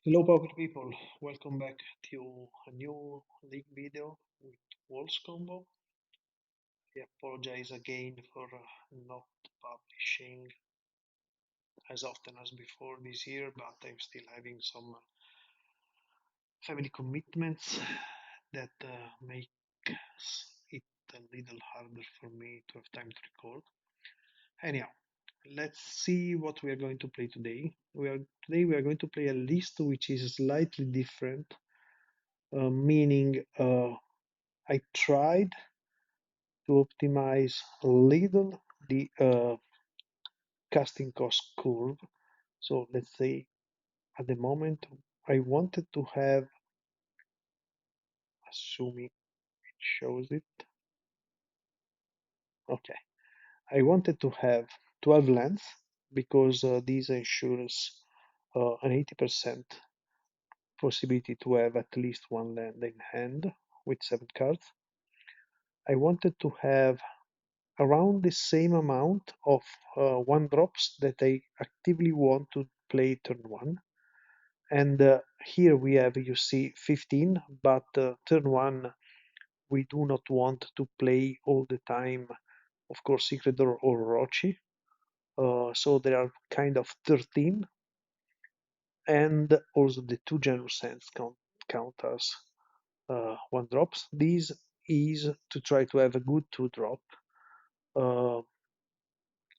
Hello Pauper people, welcome back to a new league video with Walls combo. I apologize again for not publishing as often as before this year, but I'm still having some family commitments that makes it a little harder for me to have time to record. Anyhow, let's see what we are going to play today. Today we are going to play a list which is slightly different, meaning I tried to optimize a little the casting cost curve. So let's say at the moment I wanted to have, assuming it shows it, okay, I wanted to have 12 lands because this ensures an 80% possibility to have at least one land in hand with 7 cards. I wanted to have around the same amount of one drops that I actively want to play turn one. And here we have, you see, 15, but turn one, we do not want to play all the time, of course, Secret Door or Orochi. So there are kind of 13, and also the two Generous Sands count as one drops. This is to try to have a good two drop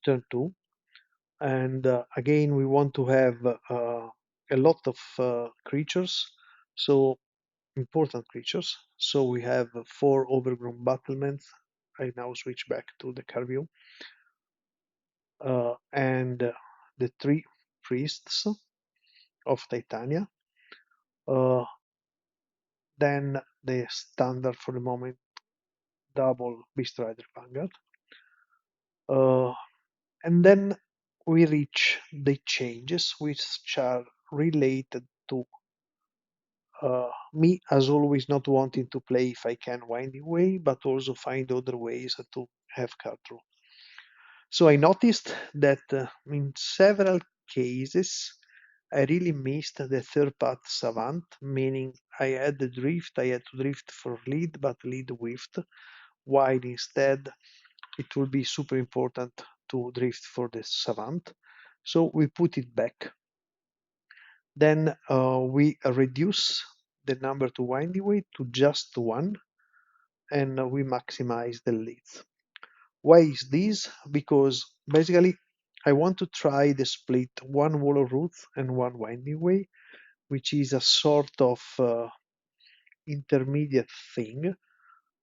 turn two. And again, we want to have a lot of creatures, so important creatures. So we have 4 overgrown battlements. I now switch back to the card view. And the 3 priests of Titania. Then the standard for the moment, double Beastrider Vanguard. And then we reach the changes which are related to me, as always, not wanting to play if I can winding way, but also find other ways to have card draw. So I noticed that in several cases I really missed the third path Savant, meaning I had the drift, I had to drift for lead, but lead whiffed, while instead it will be super important to drift for the Savant. So we put it back. Then we reduce the number to winding way to just 1, and we maximize the leads. Why is this? Because basically I want to try the split 1 wall of route and 1 winding way, which is a sort of intermediate thing,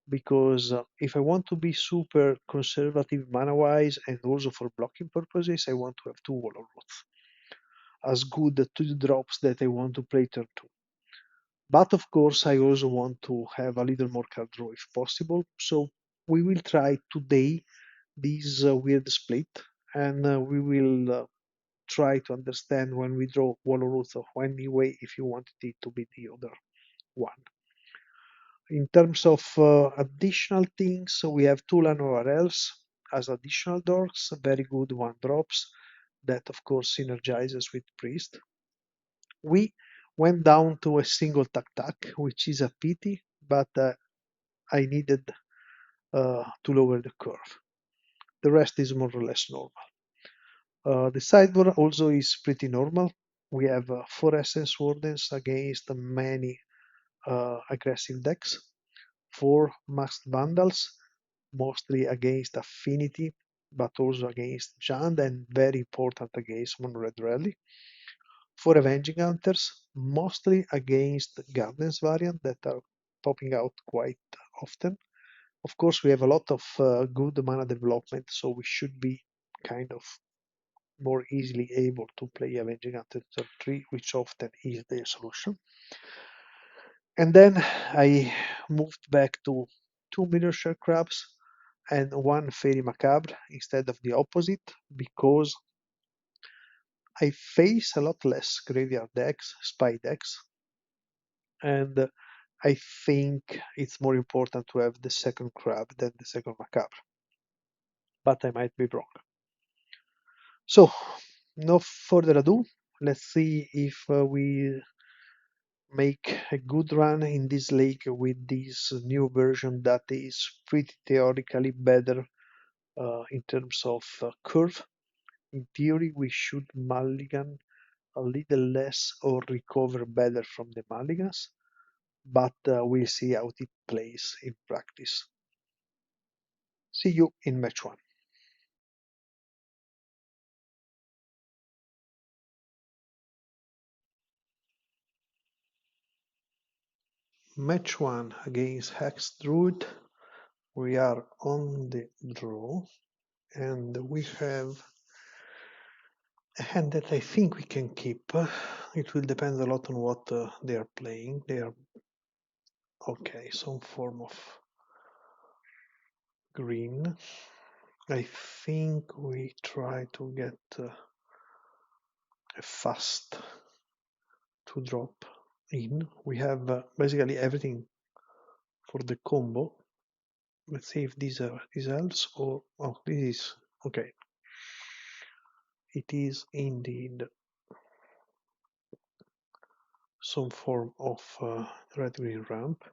because if I want to be super conservative mana wise and also for blocking purposes, I want to have 2 wall of routes as good 2 drops that I want to play turn 2. But of course, I also want to have a little more card draw if possible. So we will try today this weird split, and we will try to understand when we draw wall of roots of winding way if you wanted it to be the other one. In terms of additional things, so we have 2 land ORLs as additional dorks, very good 1 drops that of course synergizes with priest. We went down to a single tac, which is a pity, but I needed to lower the curve. The rest is more or less normal. The sideboard also is pretty normal. We have 4 Essence Wardens against many aggressive decks, 4 Masked Vandals, mostly against Affinity, but also against Jund, and very important against MonoRed Rally. 4 Avenging Hunters, mostly against Gardens variant that are popping out quite often. Of course, we have a lot of good mana development, so we should be kind of more easily able to play Avenging Hunter turn 3, which often is the solution. And then I moved back to 2 Mirror Shell Crabs and 1 Fairy Macabre instead of the opposite, because I face a lot less graveyard decks, spy decks, and I think it's more important to have the second crab than the second macabre. But I might be wrong. So, no further ado, let's see if we make a good run in this league with this new version that is pretty theoretically better in terms of curve. In theory, we should mulligan a little less or recover better from the mulligans, but we'll see how it plays in practice. See you in match one. Match one against Hex Druid. We are on the draw, and we have a hand that I think we can keep. It will depend a lot on what they are playing. They are okay, some form of green. I think we try to get a fast to drop in. We have basically everything for the combo. Let's see if these helps or oh, this is okay. It is indeed some form of red green ramp.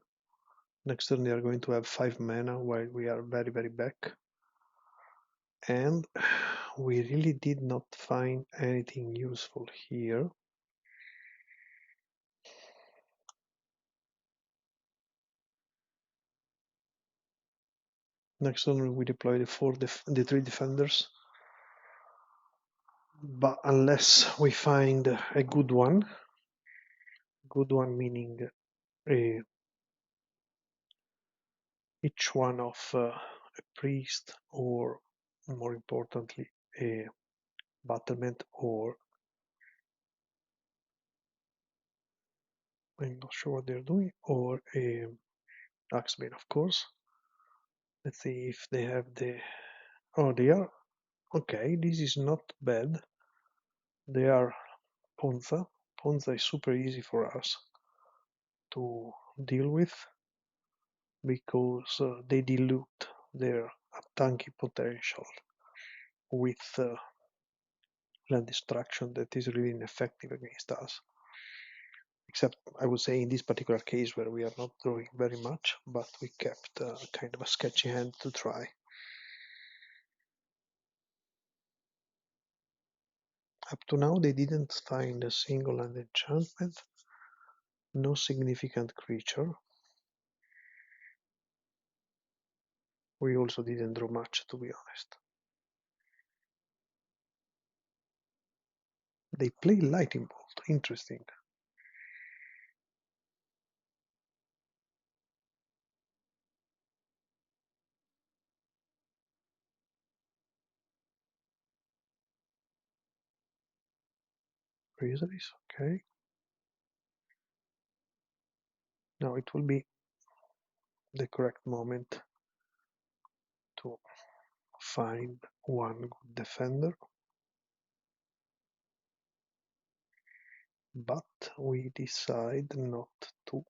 Next turn they are going to have 5 mana while we are very back. And we really did not find anything useful here. Next turn we deploy the 3 defenders. But unless we find a good one meaning each one of a priest or more importantly a battlement or I'm not sure what they're doing or a axeman of course. Let's see if they have the oh they are okay, this is not bad. They are Ponza. Ponza is super easy for us to deal with because they dilute their tanky potential with land destruction that is really ineffective against us. Except I would say in this particular case where we are not drawing very much, but we kept kind of a sketchy hand to try. Up to now they didn't find a single land enchantment, no significant creature. We also didn't draw much, to be honest. They play Lightning Bolt, interesting. Reasons, okay. Now it will be the correct moment to find one good defender. But we decide not to.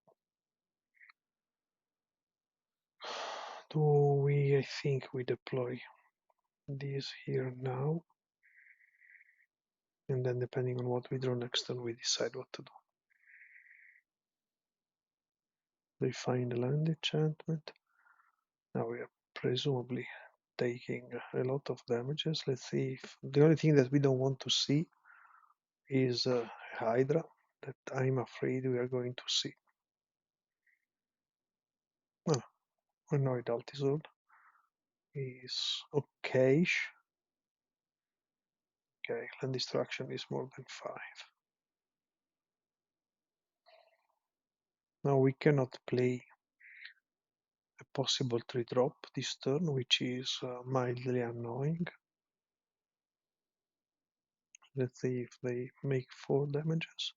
Do we, I think we deploy this here now. And then depending on what we draw next turn, we decide what to do. They find a land enchantment. Now we are presumably taking a lot of damages. Let's see if the only thing that we don't want to see is Hydra that I'm afraid we are going to see. Oh, Annoyed Altizord is okayish. Okay, land destruction is more than 5. Now we cannot play a possible 3-drop this turn, which is mildly annoying. Let's see if they make 4 damages.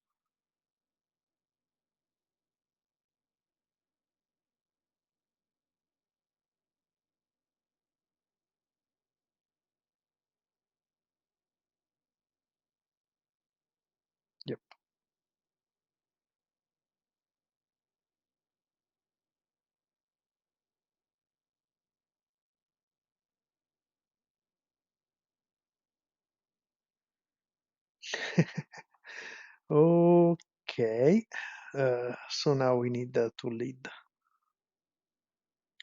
Yep. Okay. So now we need to lead.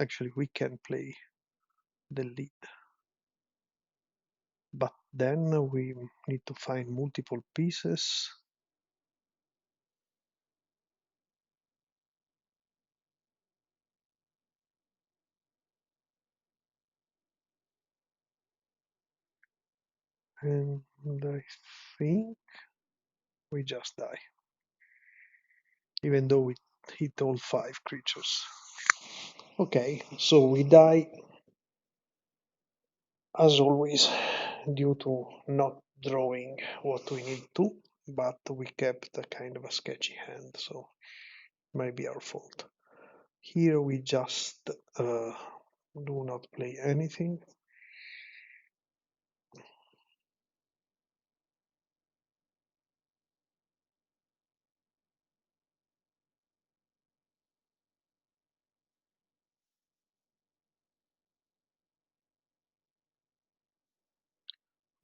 Actually, we can play the lead, but then we need to find multiple pieces. And I think we just die, even though we hit all 5 creatures. Okay, so we die as always due to not drawing what we need to, but we kept a kind of a sketchy hand, so might be our fault. Here we just do not play anything.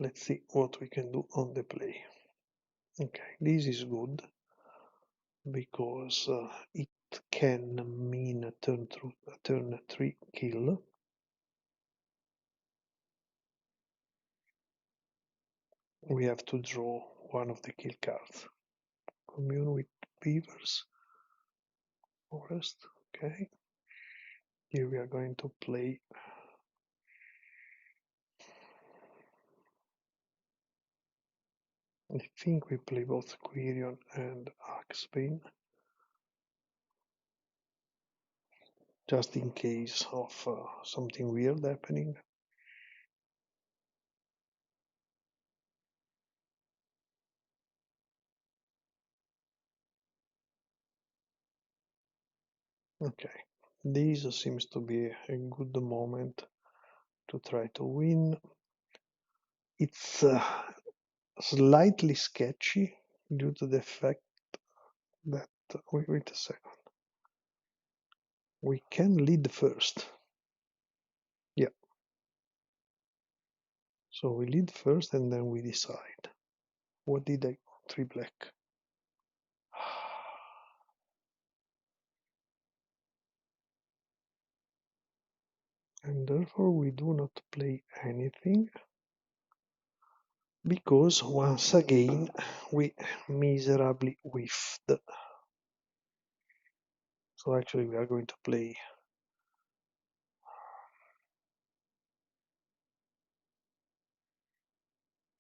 Let's see what we can do on the play. Okay, this is good because it can mean a turn 3 kill. We have to draw one of the kill cards. Commune with beavers. Forest. Okay. Here we are going to play. I think we play both Quirion and Axebane, just in case of something weird happening. Okay, this seems to be a good moment to try to win. It's slightly sketchy due to the fact that, wait a second, we can lead first. Yeah, so we lead first and then we decide. What did I go? 3 black. And therefore we do not play anything because once again we miserably whiffed. So actually we are going to play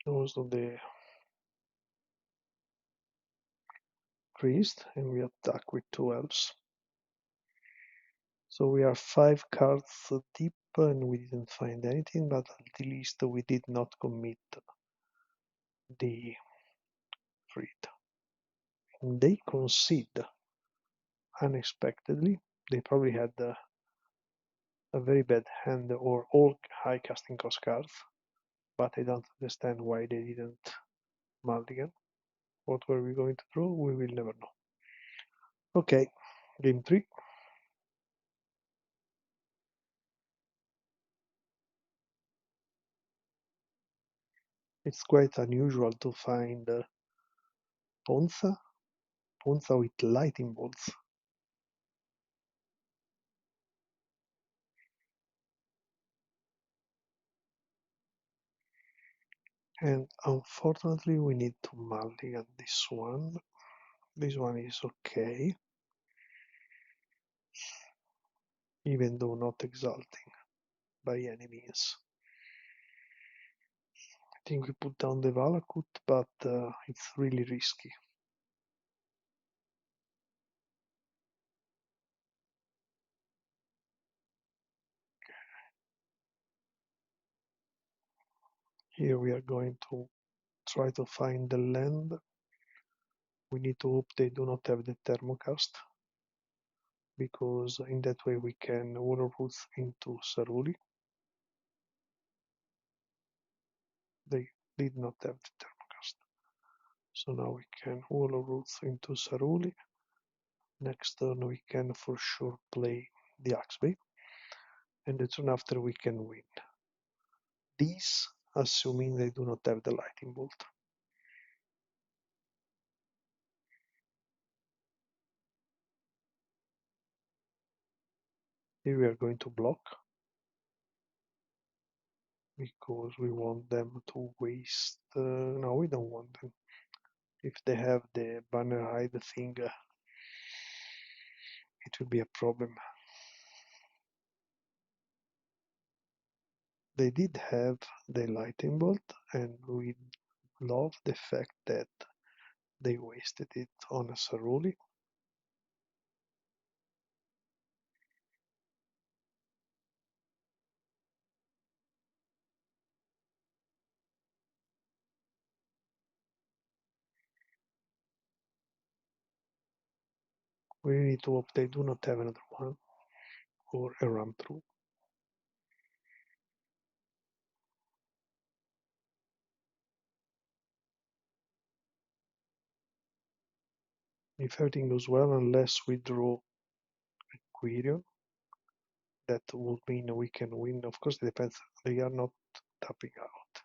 also the priest and we attack with 2 elves. So we are 5 cards deep and we didn't find anything, but at least we did not commit the threat. And they concede unexpectedly. They probably had a very bad hand or all high casting cost cards, but I don't understand why they didn't mulligan. What were we going to draw? We will never know. Okay, game 3. It's quite unusual to find Ponza with lightning bolts. And unfortunately we need to mulligan this one. This one is okay, even though not exalting by any means. I think we put down the Valakut, but it's really risky. Here we are going to try to find the land. We need to hope they do not have the Thermocast, because in that way we can Water Roots into Saruli. They did not have the Thermocast. So now we can Water Roots into Saruli. Next turn we can for sure play the Axebane. And the turn after we can win. This assuming they do not have the Lightning Bolt. Here we are going to block because we want them to waste. No, we don't want them. If they have the banner hide thing, it will be a problem. They did have the lightning bolt, and we love the fact that they wasted it on a Saruli. We need to hope they do not have another one or a run through. If everything goes well, unless we draw Quirion, that would mean we can win. Of course, it depends. They are not tapping out.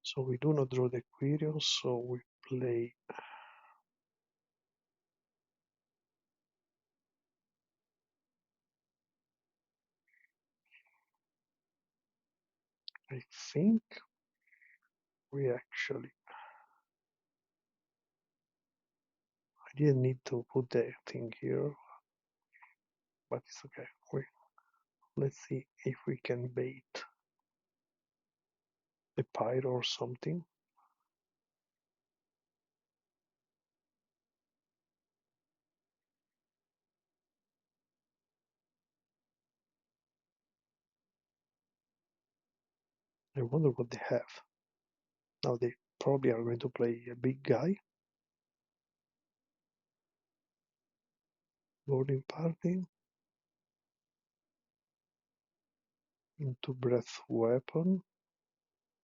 So we do not draw the Quirion, so we play. I think we actually. I didn't need to put the thing here, but it's okay. Let's see if we can bait a pyro or something. I wonder what they have. Now they probably are going to play a big guy. Boarding party into breath weapon,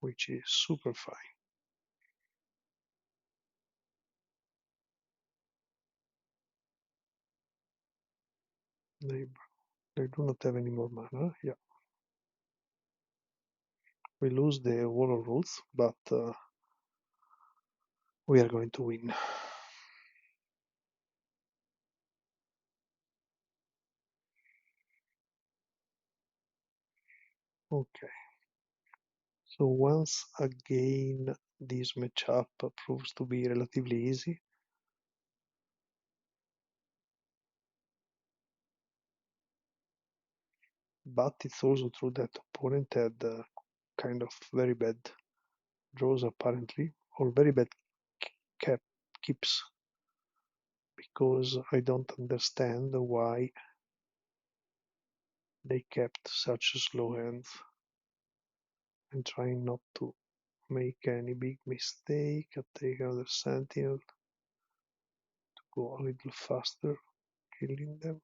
which is super fine. They do not have any more mana. Yeah. We lose the wall of rules, but we are going to win. Okay. So once again, this matchup proves to be relatively easy. But it's also true that opponent had kind of very bad draws apparently, or very bad cap keeps, because I don't understand why they kept such slow hands. I'm trying not to make any big mistake. I take another sentinel to go a little faster, killing them.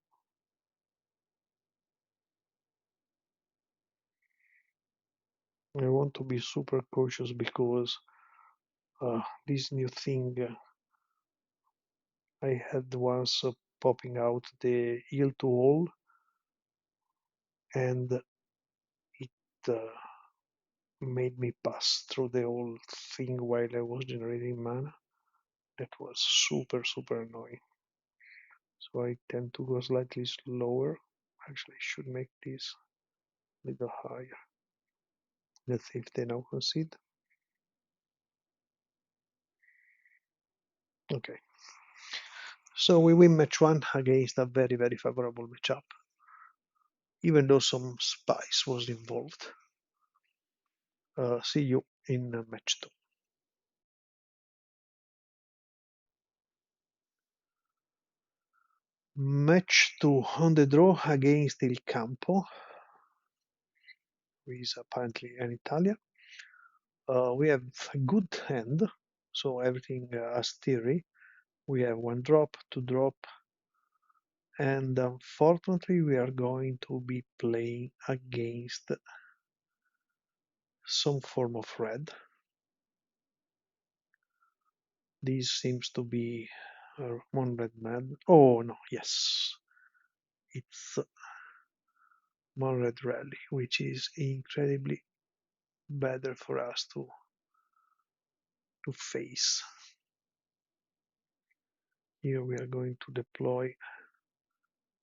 I want to be super cautious because this new thing I had once popping out the heal to all, and it made me pass through the whole thing while I was generating mana. That was super annoying. So I tend to go slightly slower. Actually, I should make this a little higher. Let's see if they now concede. Okay. So we win match one against a very favorable matchup, even though some spice was involved. See you in match two. Match two on the draw against Il Campo, who is apparently an Italian. We have a good hand, so everything has theory. We have one drop, two drop, and unfortunately we are going to be playing against some form of red. This seems to be MonoRed Mad. Oh no, yes, it's MonoRed Rally, which is incredibly better for us to face. Here we are going to deploy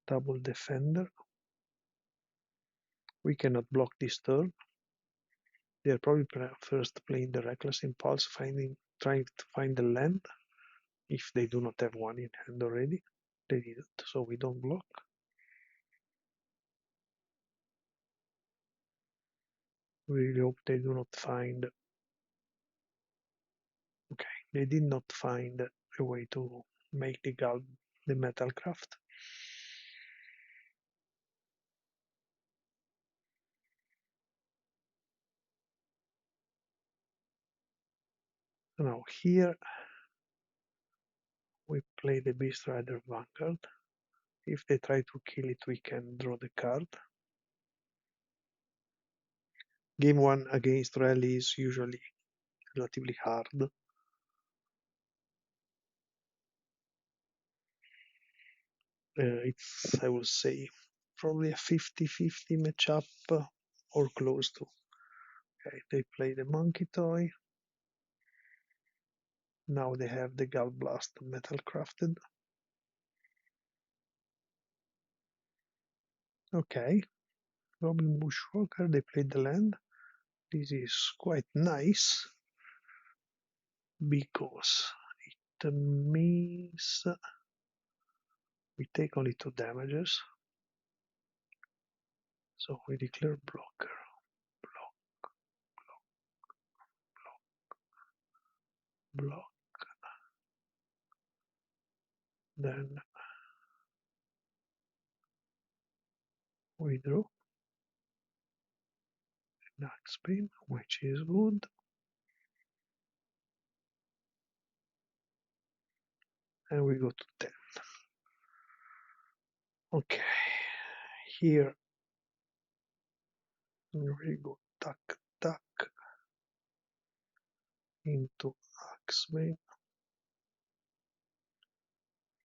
double defender We cannot block this turn. They are probably first playing the Reckless Impulse, trying to find the land, if they do not have one in hand already. They didn't, so we don't block. We really hope they do not find... Okay, they did not find a way to make the metal craft. Now here we play the Beastrider Vanguard. If they try to kill it, we can draw the card. Game 1 against rally is usually relatively hard. It's, I would say, probably a 50-50 matchup or close to. Okay, they play the Monkey Toy. Now they have the Gallblast metal crafted. Okay, Goblin Bushwalker, they played the land. This is quite nice because it means we take only 2 damages. So we declare blocker. Block, block, block. Then we draw an Axebane, which is good. And we go to 10. Okay, here we go tuck, tuck into Axebane,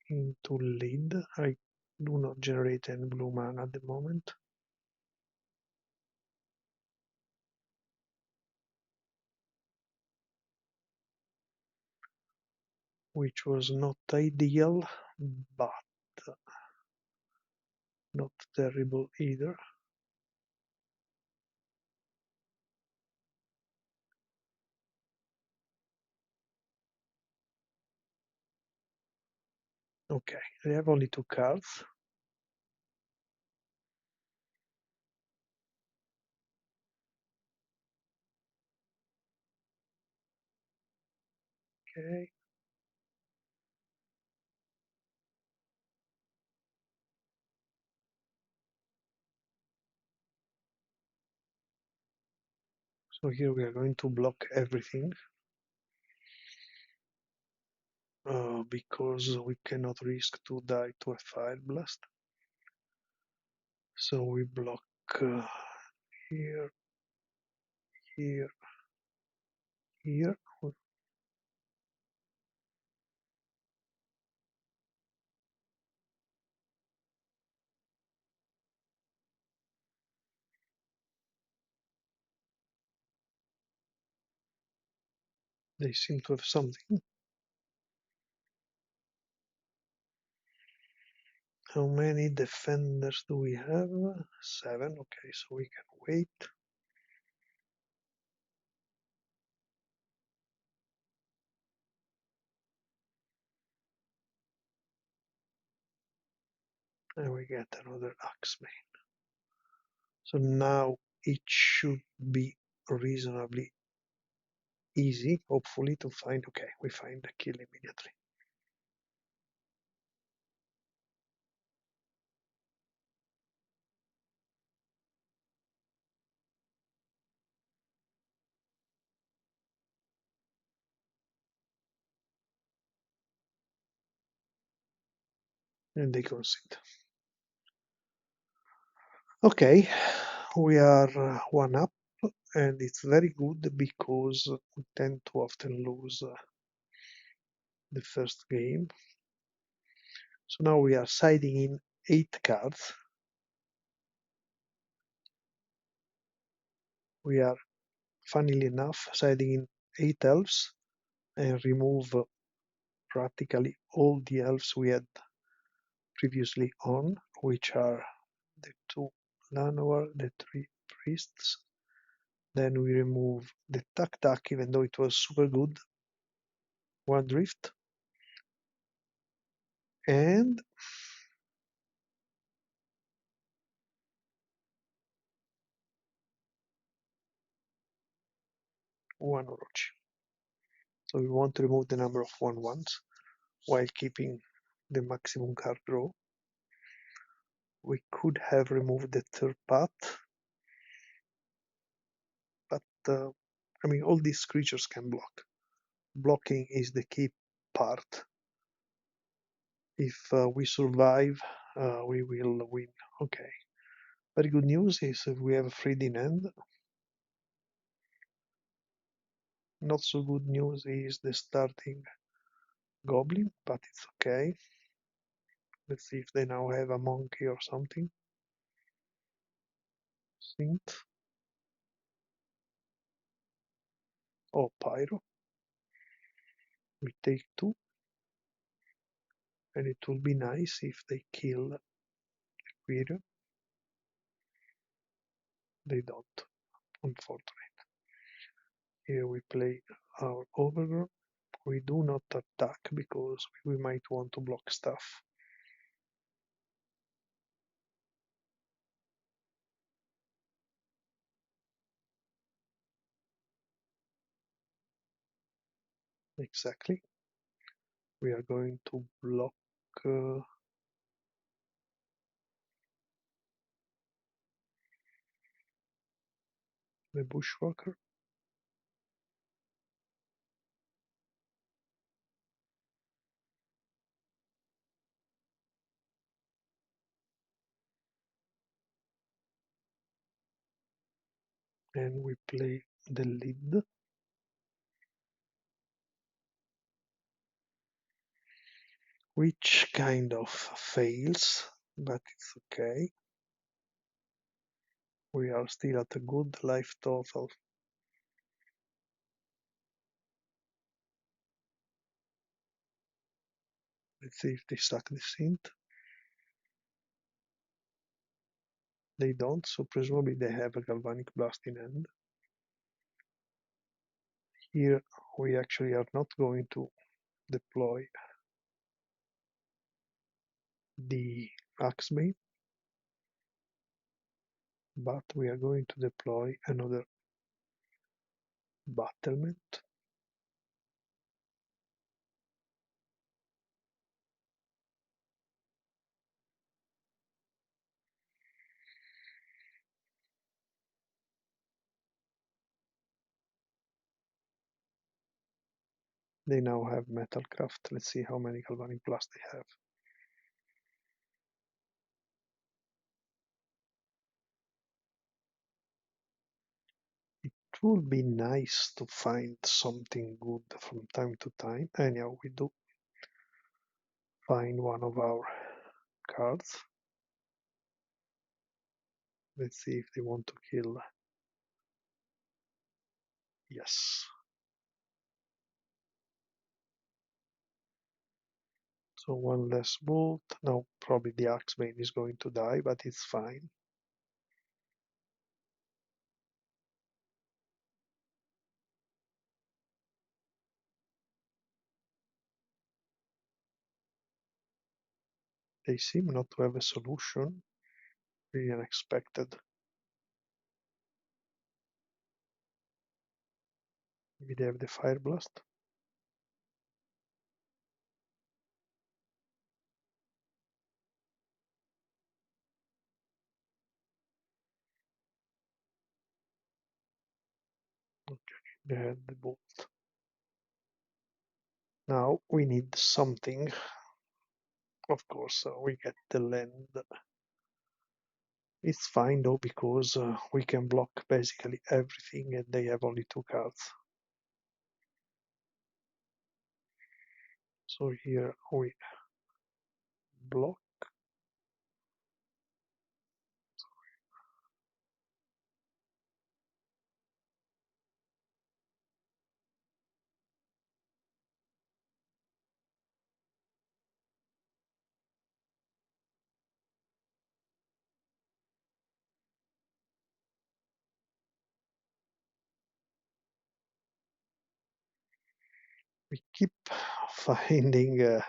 into lead. I do not generate any blue mana at the moment. Which was not ideal, but not terrible either. Okay, they have only 2 cards. Okay. So here we are going to block everything because we cannot risk to die to a Fire Blast. So we block here, here, here. They seem to have something. How many defenders do we have? 7. Okay, so we can wait. And we get another Axebane. So now it should be reasonably easy, hopefully, to find. Okay, we find the kill immediately. And they concede. Okay, we are 1 up, and it's very good because we tend to often lose the first game. So now we are siding in 8 cards. We are, funnily enough, siding in 8 elves and remove practically all the elves we had previously on, which are the 2 Llanowar, the three priests. Then we remove the Tac, even though it was super good. One drift. And one Orochi. So we want to remove the number of 1/1s while keeping the maximum card draw. We could have removed the third path, but I mean, all these creatures can block. Blocking is the key part. If we survive, we will win. Okay. Very good news is we have a 3D in hand. Not so good news is the starting goblin, but it's okay. Let's see if they now have a monkey or something. Synth. Oh, pyro. We take 2. And it will be nice if they kill the Quirion. They don't, unfortunately. Here we play our Overgrown. We do not attack because we might want to block stuff. Exactly. We are going to block the Bushwalker. And we play the lead. Which kind of fails, but it's okay. We are still at a good life total. Let's see if they suck the synth. They don't, so presumably they have a Galvanic Blast in hand. Here we actually are not going to deploy the Axebane, but we are going to deploy another Battlement. They now have Metalcraft. Let's see how many Galvanic Blast they have. It would be nice to find something good from time to time. Anyhow, we do find one of our cards. Let's see if they want to kill. Yes. So one less bolt. Now probably the Axebane is going to die, but it's fine. They seem not to have a solution. Really unexpected. Maybe they have the Fire Blast. Okay, they had the bolt. Now we need something. Of course, we get the land. It's fine though because we can block basically everything and they have only 2 cards. So here we block. We keep finding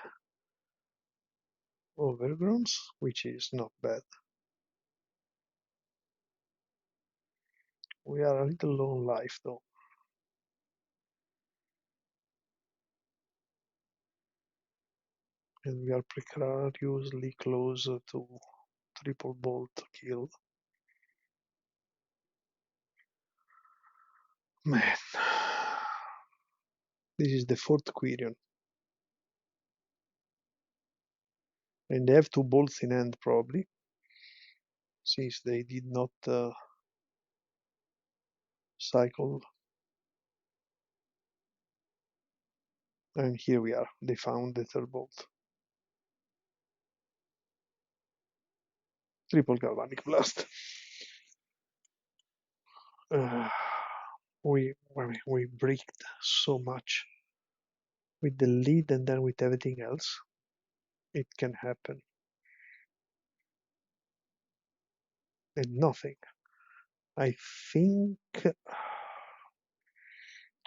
overgrowns, which is not bad. We are a little low on life though. And we are precariously close to triple bolt kill. Man, this is the fourth Quirion. And they have two bolts in hand probably, since they did not cycle. And here we are, they found the third bolt. Triple galvanic blast. Uh, we bricked so much with the lead and then with everything else. It can happen. And nothing. I think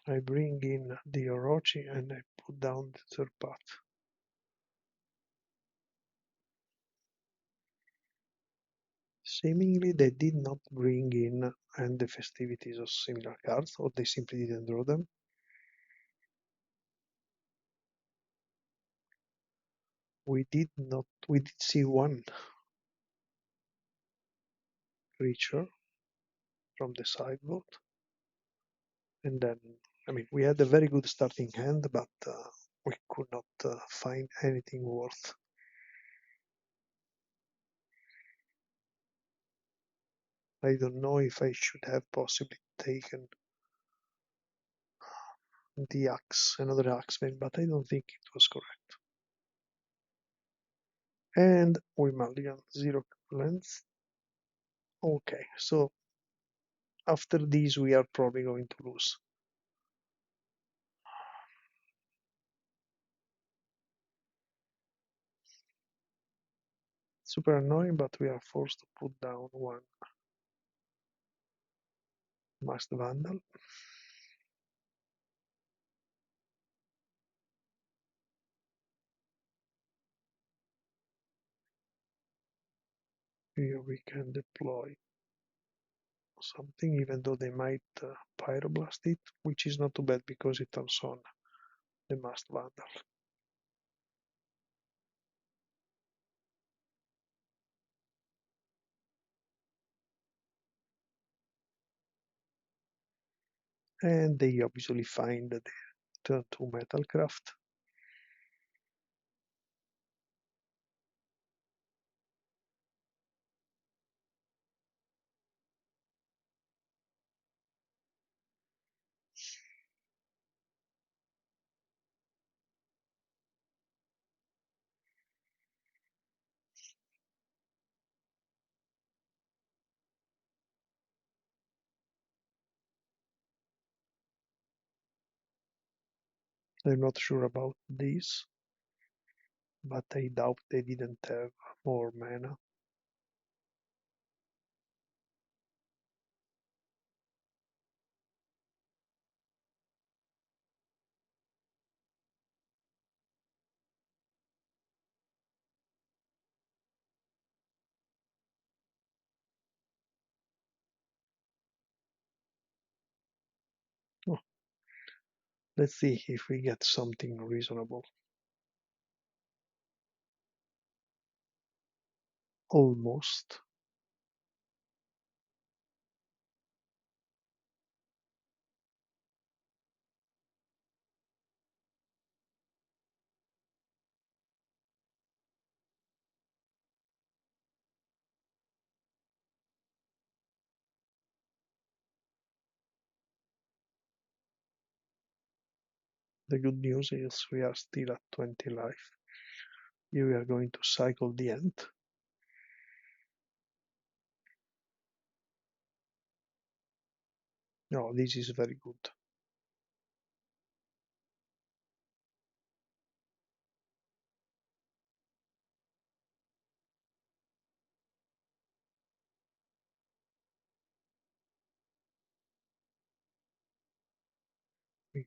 I bring in the Orochi and I put down the third path. Seemingly they did not bring in and the festivities of similar cards, or they simply didn't draw them. We did see one creature from the sideboard, and then we had a very good starting hand, but we could not find anything worth. I don't know if I should have possibly taken the axe, another axeman, but I don't think it was correct. And we mulligan 0 length. Okay, so after this we are probably going to lose. Super annoying, but we are forced to put down one Masked Vandal. Here we can deploy something, even though they might pyroblast it, which is not too bad because it turns on the Masked Vandal. And they obviously find the turn 2 Metalcraft. I'm not sure about this, but I doubt they didn't have more mana. Oh, let's see if we get something reasonable. Almost. The good news is we are still at 20 life. Here we are going to cycle the end. No, this is very good.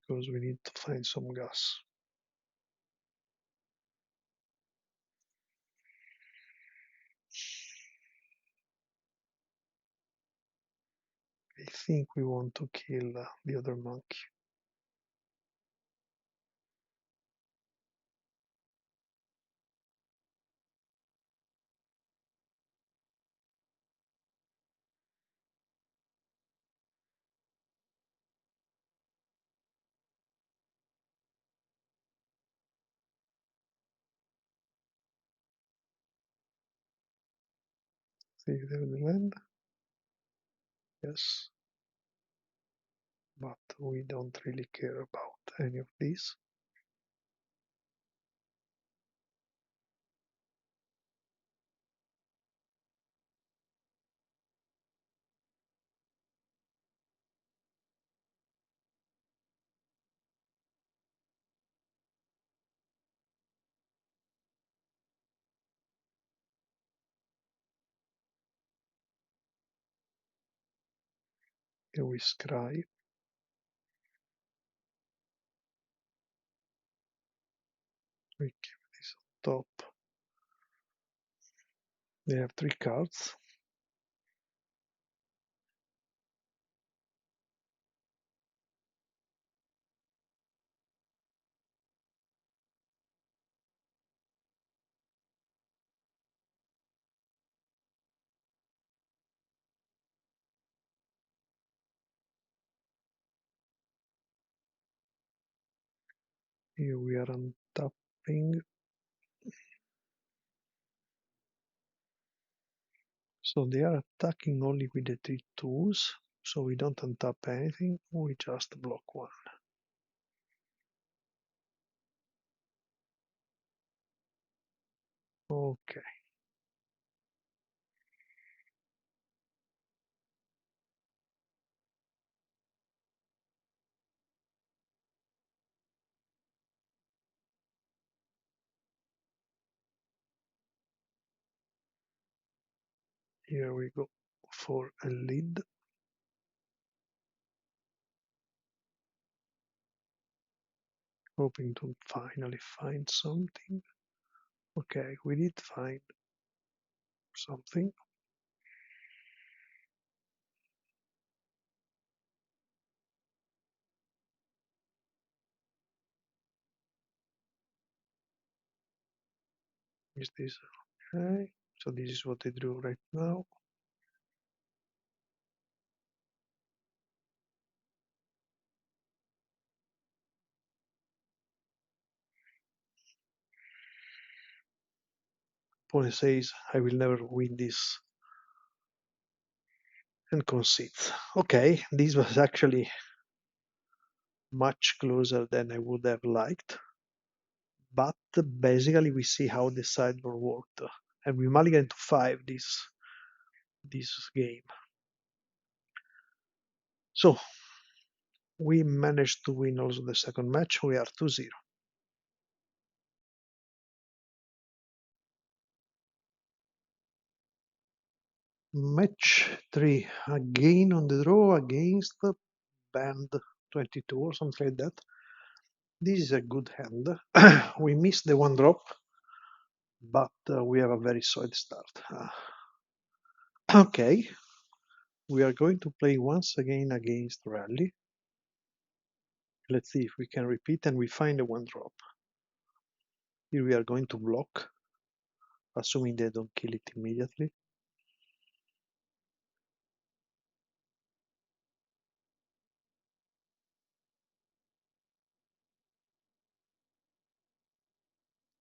because we need to find some gas. I think we want to kill the other monkey. See if they will land. Yes. But we don't really care about any of these. Here we scry. We keep this on top. They have 3 cards. Here we are untapping. So they are attacking only with the 3 tools. So we don't untap anything, we just block one. Okay. Here we go for a lead. Hoping to finally find something. Okay, we did find something. Is this okay? So this is what I drew right now. Opponent says I will never win this and concedes. Okay, this was actually much closer than I would have liked. But basically we see how the sideboard worked. And we mulligan to 5 this game. So we managed to win also the second match. We are 2-0. Match 3, again on the draw against band 22 or something like that. This is a good hand. We missed the 1 drop, but we have a very solid start. Okay, we are going to play once again against Rally. Let's see if we can repeat and we find a 1 drop. Here we are going to block, assuming they don't kill it immediately.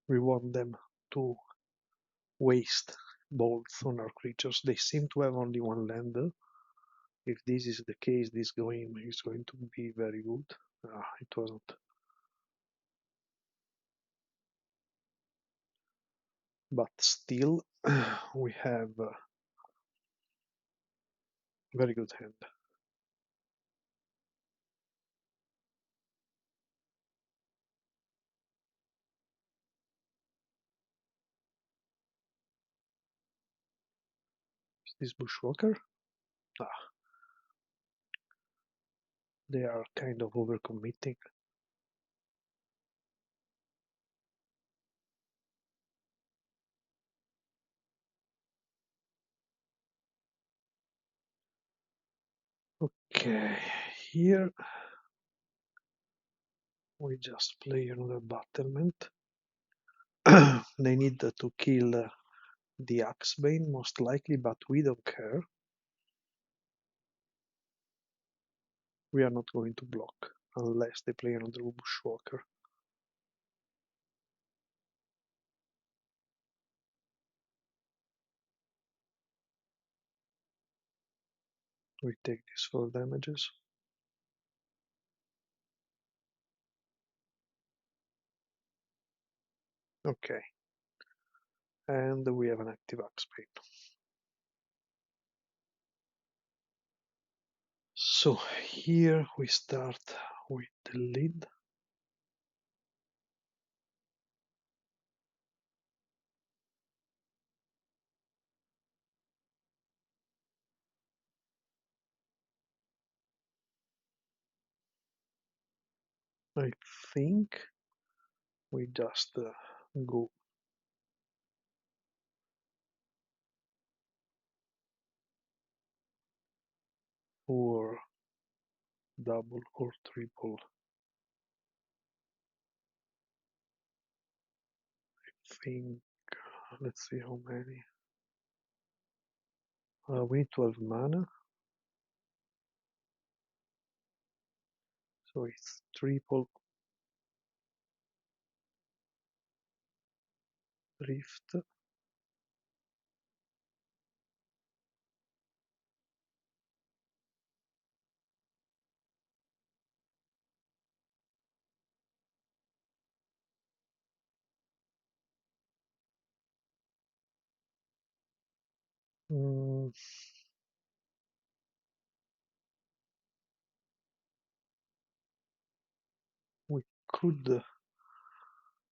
We want them to waste bolts on our creatures. They seem to have only 1 lander. If this is the case, this game is going to be very good. It wasn't. But still, we have a very good hand. Is this Bushwalker? Ah, They are kind of overcommitting. Okay, here we just play another battlement. They need to kill the Axebane most likely, but we don't care. We are not going to block unless they play another Bushwalker. We take these 4 damages. Okay, and we have an active Axebane. So here we start with the lead. I think we just go for double or triple. I think, let's see how many. We need 12 mana, so it's triple drift. Mm, we could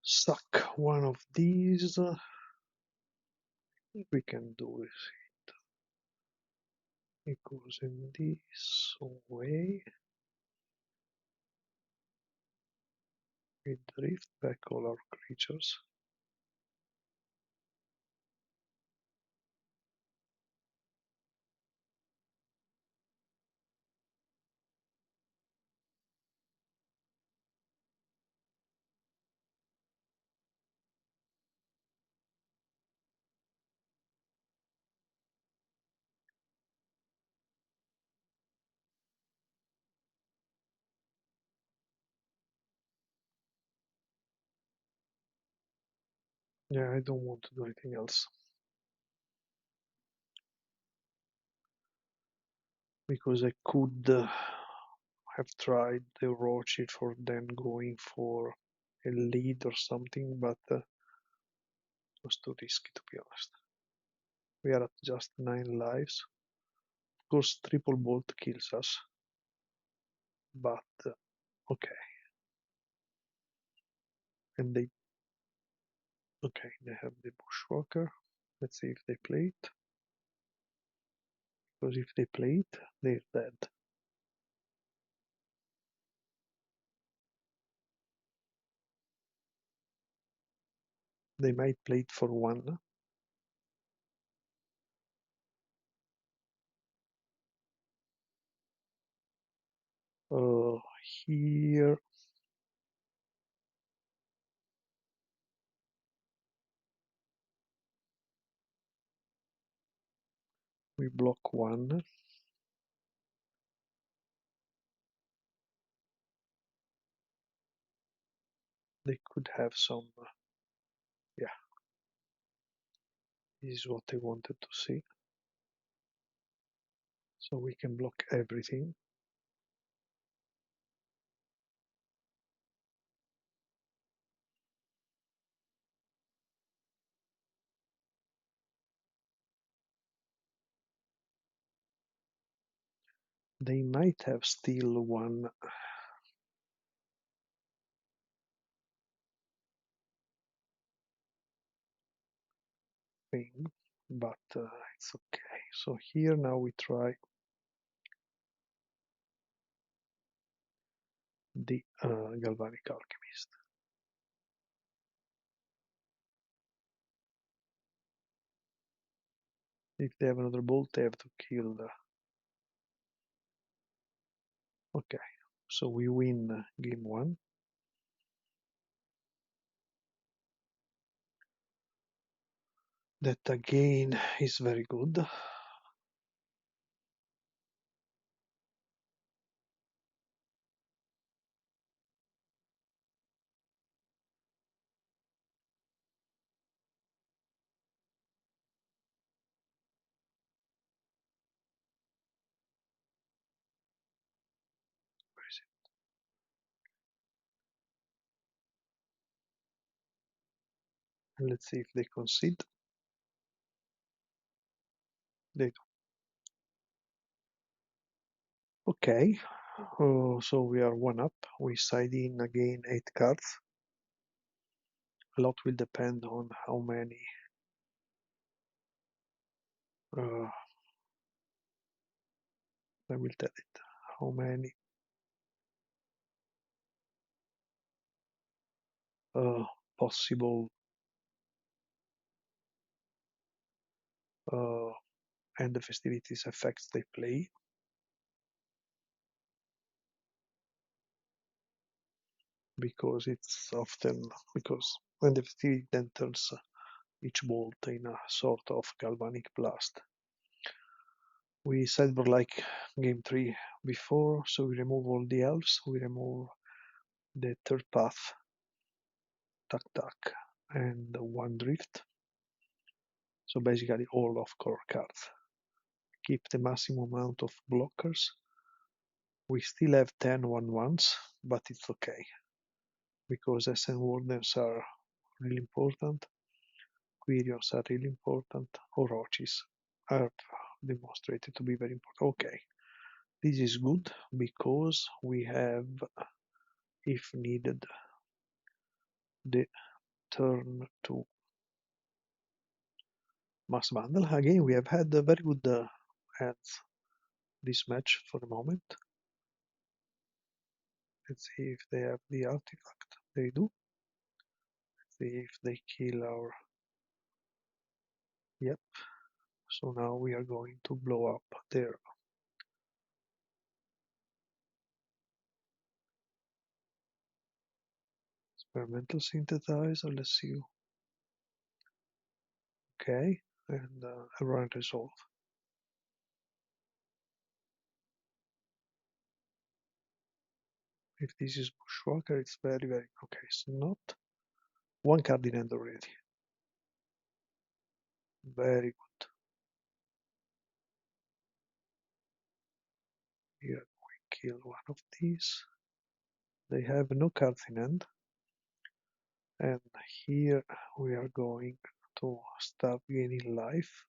suck one of these. We can do it. It goes in this way. We drift back all our creatures. Yeah, I don't want to do anything else. Because I could have tried the Rochi for then going for a lead or something, but it was too risky to be honest. We are at just 9 lives. Of course, triple bolt kills us, but okay. And they have the Bushwalker. Let's see if they play it. Because if they play it, they're dead. They might play it for 1. Here we block 1. They could have some, yeah, this is what I wanted to see. So we can block everything. They might have still 1 thing, but it's okay. So here now we try the Galvanic Alchemist. If they have another bolt, they have to kill the... Okay, so we win game 1. That again is very good. Where is it? And let's see if they concede. They do. Okay, so we are 1 up. We side in again 8 cards. A lot will depend on how many I will tell it how many possible and the festivities effects they play, because it's often because when the festivity then turns each bolt in a sort of galvanic blast. We sideboard like game 3 before, so we remove all the elves, we remove the third path, tack, and 1 drift. So basically all of core cards. Keep the maximum amount of blockers. We still have 10 1/1s, but it's okay, because SN Wardens are really important, Quirions are really important, Orochis are demonstrated to be very important. Okay, this is good, because we have, if needed, the turn to mass bundle. Again, we have had a very good hands this match for the moment. Let's see if they have the artifact. They do. Let's see if they kill our... Yep. So now we are going to blow up their experimental synthesizer. Let's see. Okay, and a run resolve. If this is Bushwhacker, it's very, very okay. It's not. 1 card in hand already. Very good. Here we kill 1 of these. They have no cards in hand. And here we are going to start gaining life.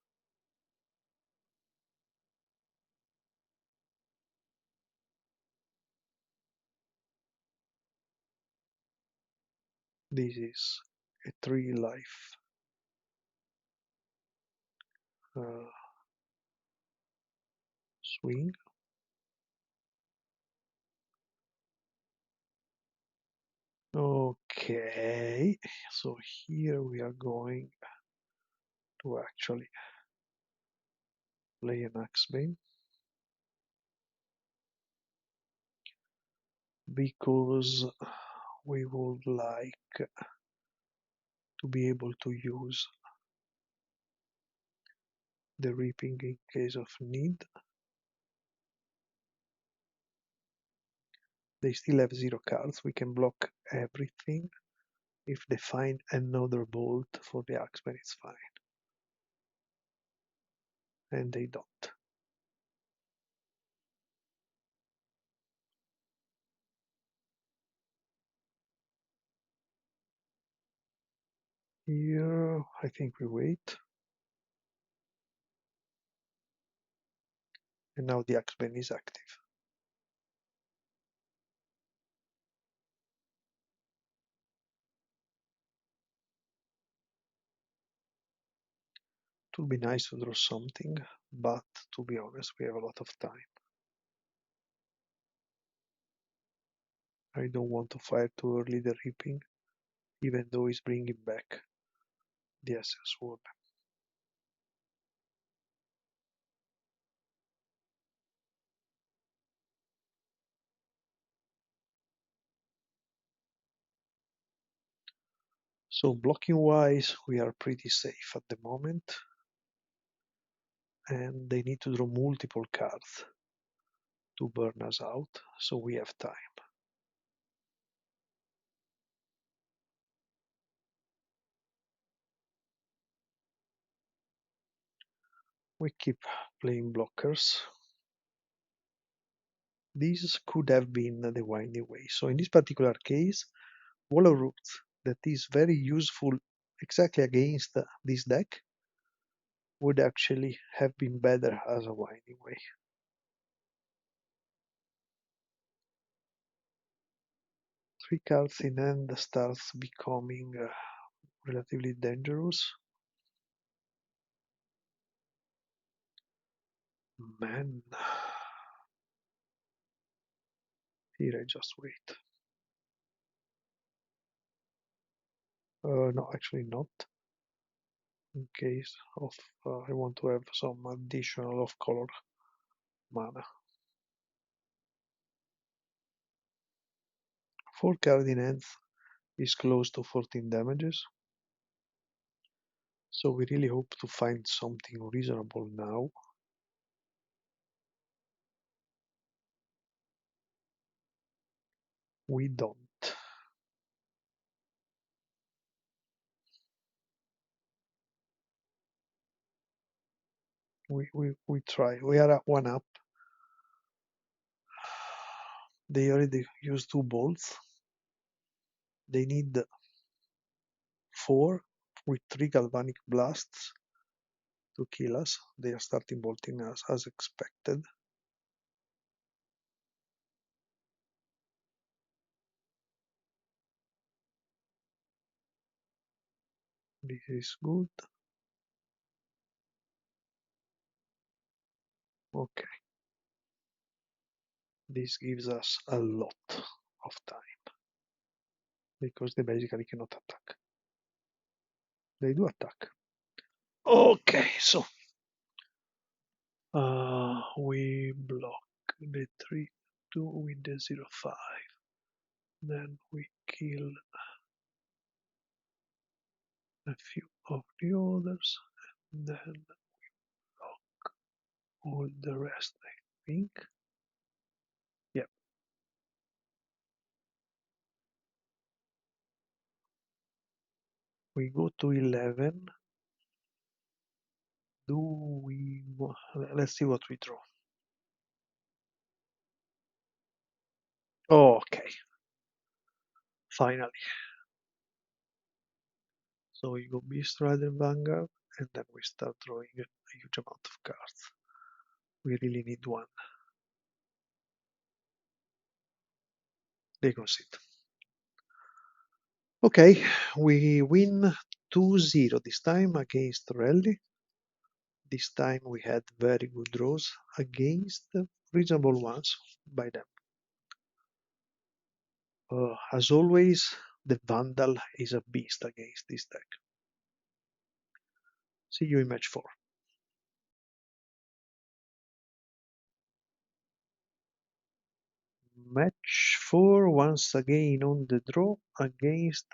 This is a 3 life swing. Okay, so here we are going to actually play an Axebane, because we would like to be able to use the Reaping in case of need. They still have 0 cards. We can block everything. If they find another bolt for the Axeman, it's fine. And they don't. Here, I think we wait. And now the Axeman is active. It would be nice to draw something, but to be honest, we have a lot of time. I don't want to fire too early the reaping, even though he's bringing back the essence wall. So blocking wise, we are pretty safe at the moment, and they need to draw multiple cards to burn us out, so we have time. We keep playing blockers. This could have been the winding way. So in this particular case, Wall of Roots, that is very useful exactly against this deck, would actually have been better as a winding way. Three cards in hand starts becoming relatively dangerous. Man, here I just wait. No, actually not. In case of I want to have some additional of color mana. 4 card in hand is close to 14 damages. So we really hope to find something reasonable now. We don't. We try. We are at 1 up. They already used 2 bolts. They need 4 with 3 galvanic blasts to kill us. They are starting bolting us as expected. This is good. Okay. This gives us a lot of time because they basically cannot attack. They do attack. Okay, so we block the 3-2 with the 0-5. Then we kill a few of the others. And then block all the rest, I think. Yep. We go to 11. Do we? Let's see what we draw. Okay. Finally. So we go Beastrider Vanguard, and then we start drawing a huge amount of cards. We really need one. They concede. Okay, we win 2-0 this time against Rally. This time we had very good draws against reasonable ones by them. As always, the Vandal is a beast against this deck. See you in match 4. Match 4 once again on the draw against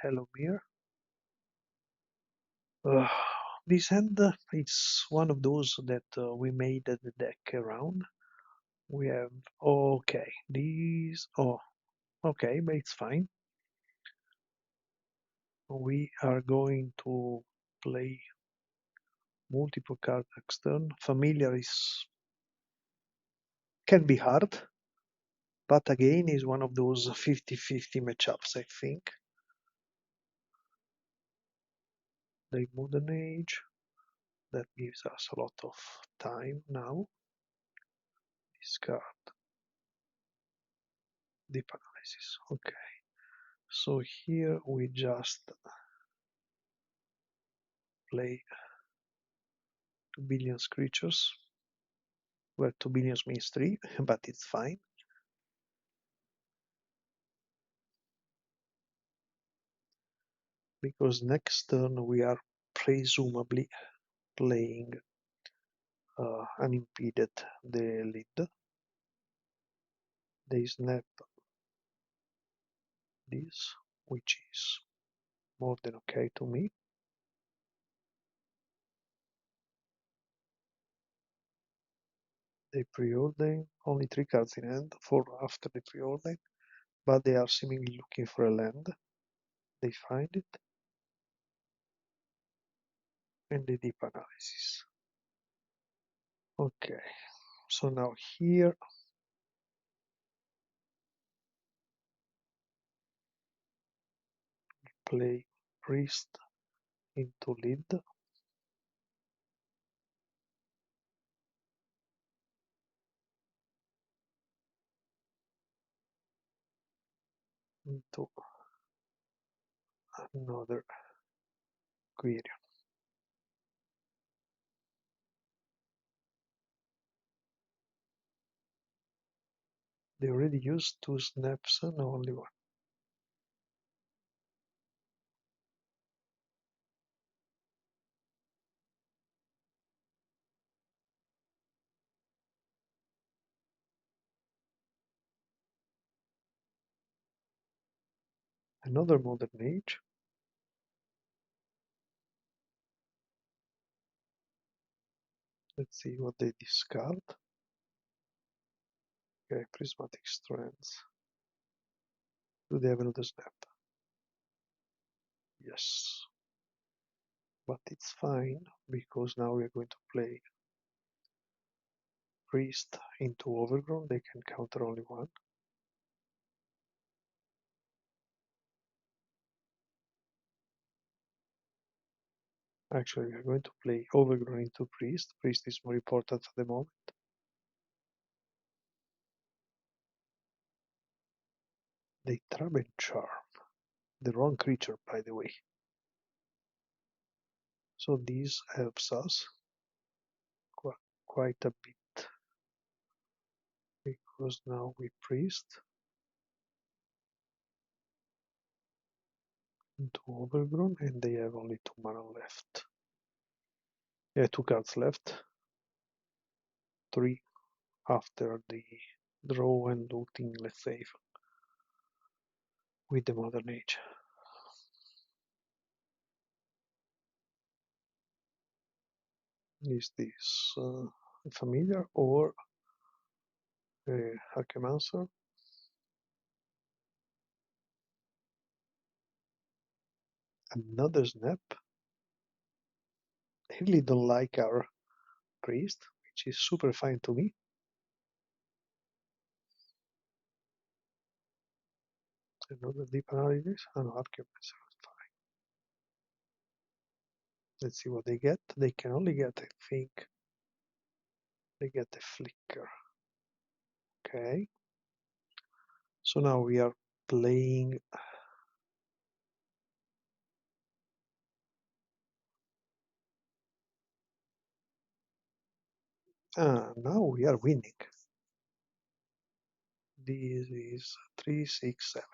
Helomir. This hand is one of those that we made the deck around. We have, okay, these, okay, but it's fine. We are going to play multiple card extern. Familiar is can be hard, but again is one of those 50-50 matchups, I think. The Modern Age, that gives us a lot of time now. Discard. Deep analysis. Okay. So here we just play 2 billion creatures, where 2 billion means 3, but it's fine. because next turn we are presumably playing unimpeded the lead. They snap this, which is more than okay to me. They preordain only 3 cards in hand, 4 after the preordain, but they are seemingly looking for a land. They find it, and they deep analysis. Okay, so now here play priest into lead. Into another query. They already used 2 snaps, no, only 1. Another modern age. Let's see what they discard. Okay, prismatic strands. Do they have another snap? Yes. But it's fine, because now we are going to play priest into overgrown. They can counter only 1. Actually, we are going to play overgrown into priest. Priest is more important at the moment. They trap and charm. The wrong creature, by the way. So this helps us quite a bit, because now we priest into overgrown, and they have only 2 mana left. Yeah, 2 cards left. 3 after the draw and looting, let's say, with the modern age. Is this familiar or Archemancer? Another snap. They really don't like our priest, which is super fine to me. Another deep analysis. Oh, no, Archemancer. Fine. Let's see what they get. They can only get, I think, they get a flicker. Okay. So now we are playing now we are winning. This is 3, 6, 7.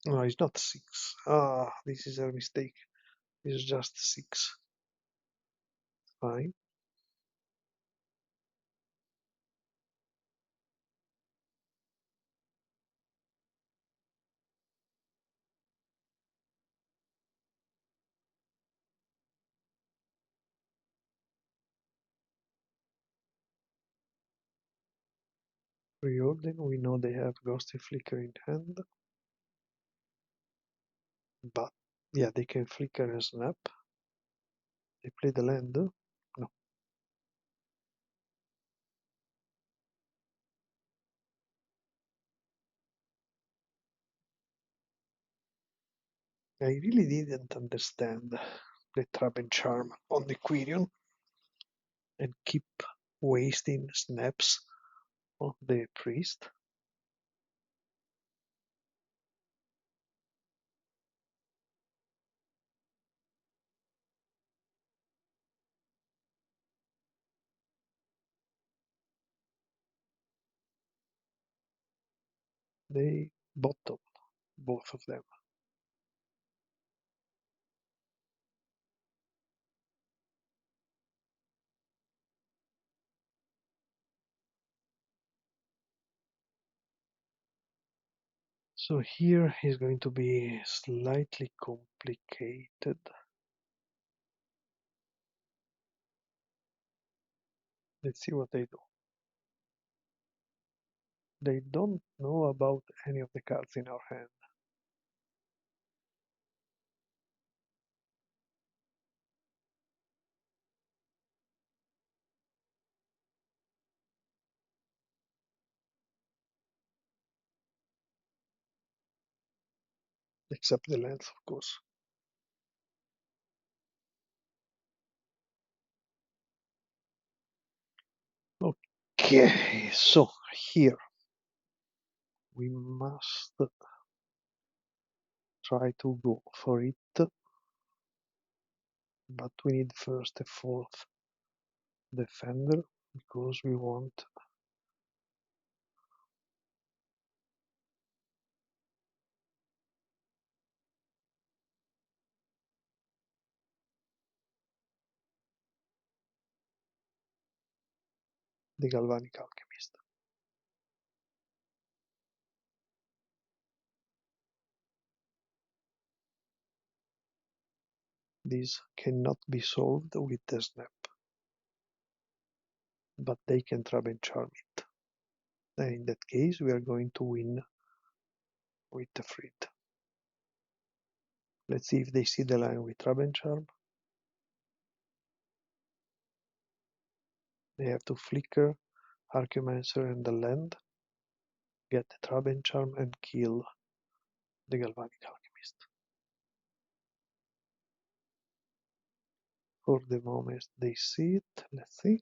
No, it's not 6. This is a mistake. It's just 6. Fine. Preordain, we know they have Ghostly Flicker in hand. But, yeah, they can flicker and snap. They play the land? No. I really didn't understand the trap and charm on the Quirion and keep wasting snaps on the priest. They bottom, both of them. So here is going to be slightly complicated. Let's see what they do. They don't know about any of the cards in our hand. Except the length, of course. Okay, so here we must try to go for it, but we need first a fourth defender because we want the Galvanic Alchemist. This cannot be solved with the snap, but they can trap and charm it. And in that case, we are going to win with the Frit. Let's see if they see the line with trap and charm. They have to flicker Archaeomancer and the land, get the trap and charm, and kill the Galvanic Alchemist. For the moment, they see it. Let's see.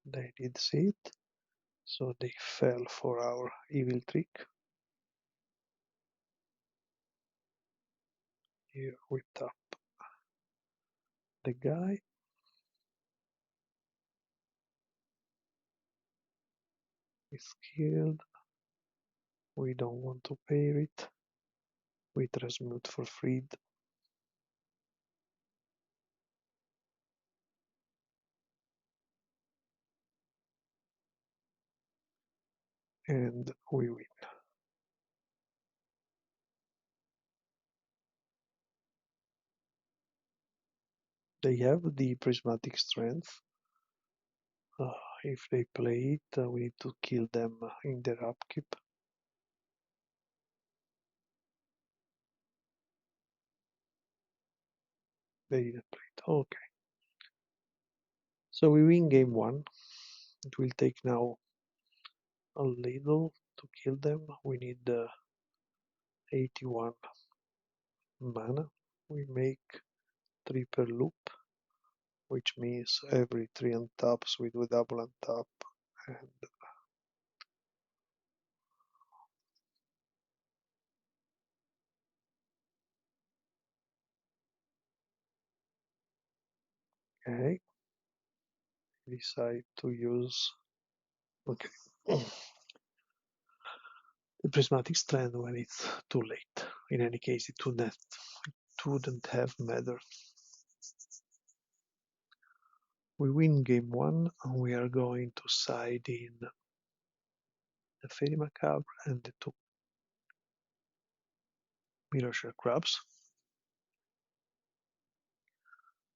They did see it, so they fell for our evil trick. Here we tap the guy. Is killed. We don't want to pay it. We transmute for freed. And we win. They have the prismatic strength. If they play it, we need to kill them in their upkeep. They didn't play it. Okay. So we win game one. It will take now a little to kill them. We need 81 mana. We make 3 per loop, which means every 3 untaps we do a double untap, and okay, decide to use okay the prismatic strand when it's too late. In any case, it wouldn't have mattered. We win game one, and we are going to side in the Fairy Macabre and the 2 Mirror Shell Crabs.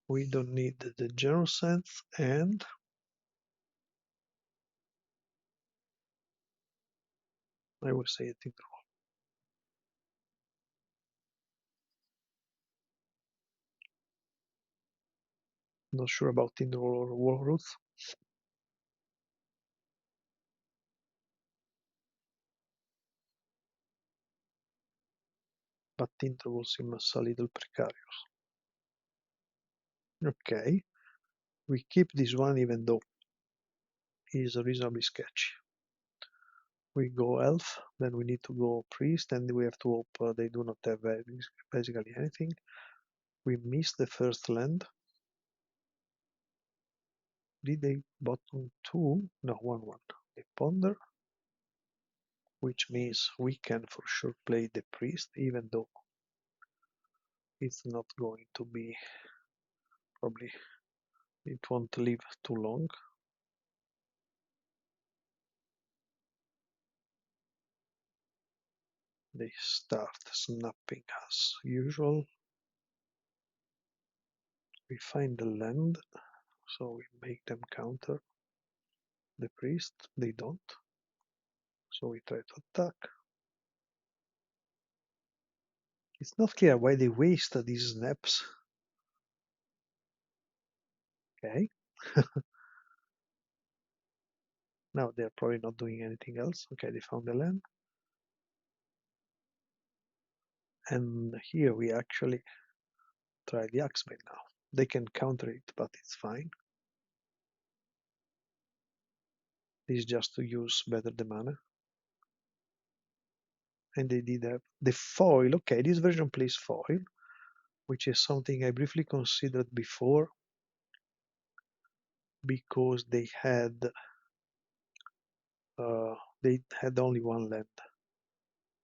We don't need the General Sense, and I will say it in not sure about Tinderol or Walrus, but Tinderol seems a little precarious. Okay, we keep this one even though he is reasonably sketchy. We go elf, then we need to go priest, and we have to hope they do not have basically anything. We miss the first land. Did they bottom two? No, 1-1. They ponder, which means we can for sure play the priest, even though it's not going to be, probably it won't live too long. They start snapping as usual. We find the land, so we make them counter the priest. They don't, so we try to attack. It's not clear why they waste these snaps. Okay. Now they're probably not doing anything else. Okay, they found the land. And here we actually try the Axebane now. They can counter it, but it's fine. This is just to use better the mana. And they did have the foil. Okay, this version plays foil, which is something I briefly considered before because they had only one land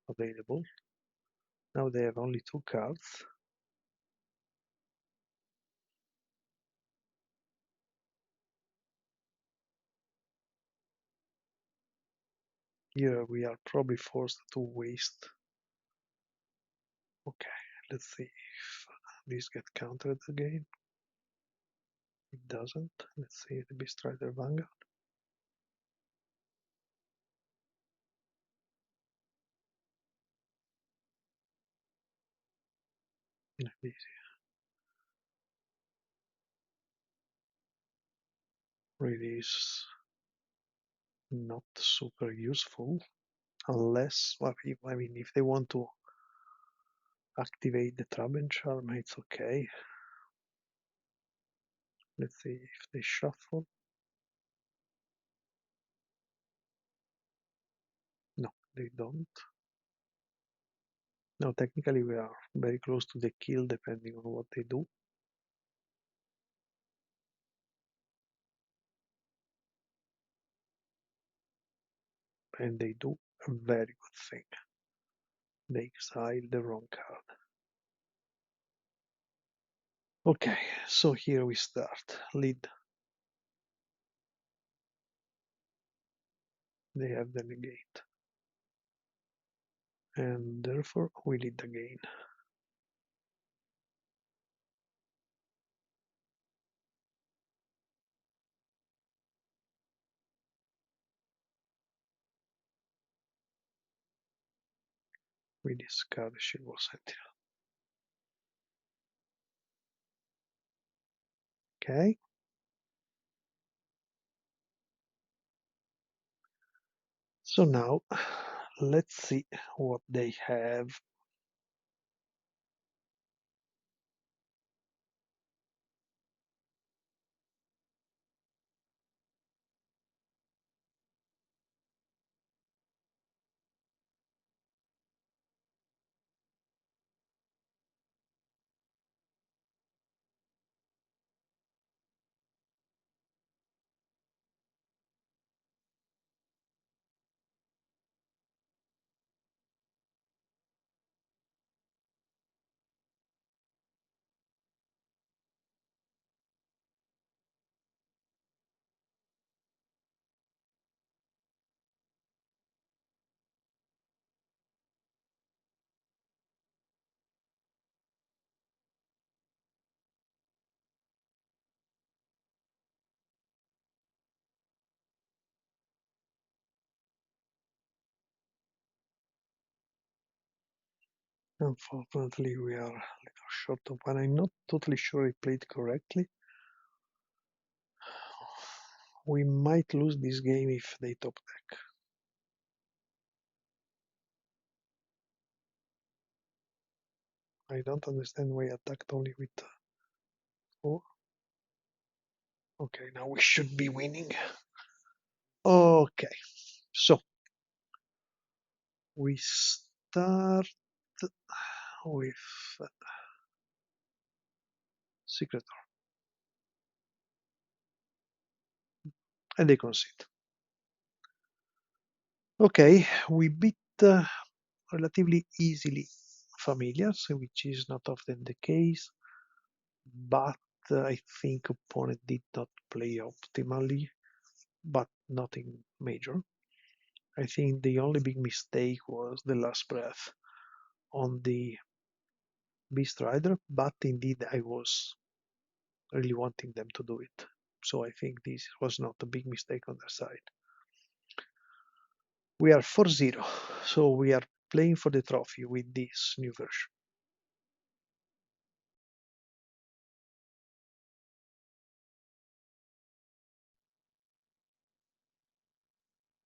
available. Now they have only two cards. Here we are probably forced to waste. Okay, let's see if this gets countered again. It doesn't. Let's see the Beastrider Vanguard. This really is not super useful unless, well, I mean, if they want to activate the Traben Charm, it's okay. Let's see if they shuffle. No, they don't. Now, technically, we are very close to the kill depending on what they do. And they do a very good thing. They exile the wrong card. Okay, so here we start. Lead. They have the negate. And therefore we lead again. We discard the Shield Sentinel. Okay. So now let's see what they have. Unfortunately, we are a little short of one. I'm not totally sure I played correctly. We might lose this game if they top deck. I don't understand why I attacked only with 4. Okay, now we should be winning. Okay, so we start with Secret. and they concede. Okay, we beat relatively easily familiars, which is not often the case, but I think opponent did not play optimally, but nothing major. I think the only big mistake was the last breath on the Beastrider, but indeed I was really wanting them to do it. So I think this was not a big mistake on their side. We are 4-0, so we are playing for the trophy with this new version.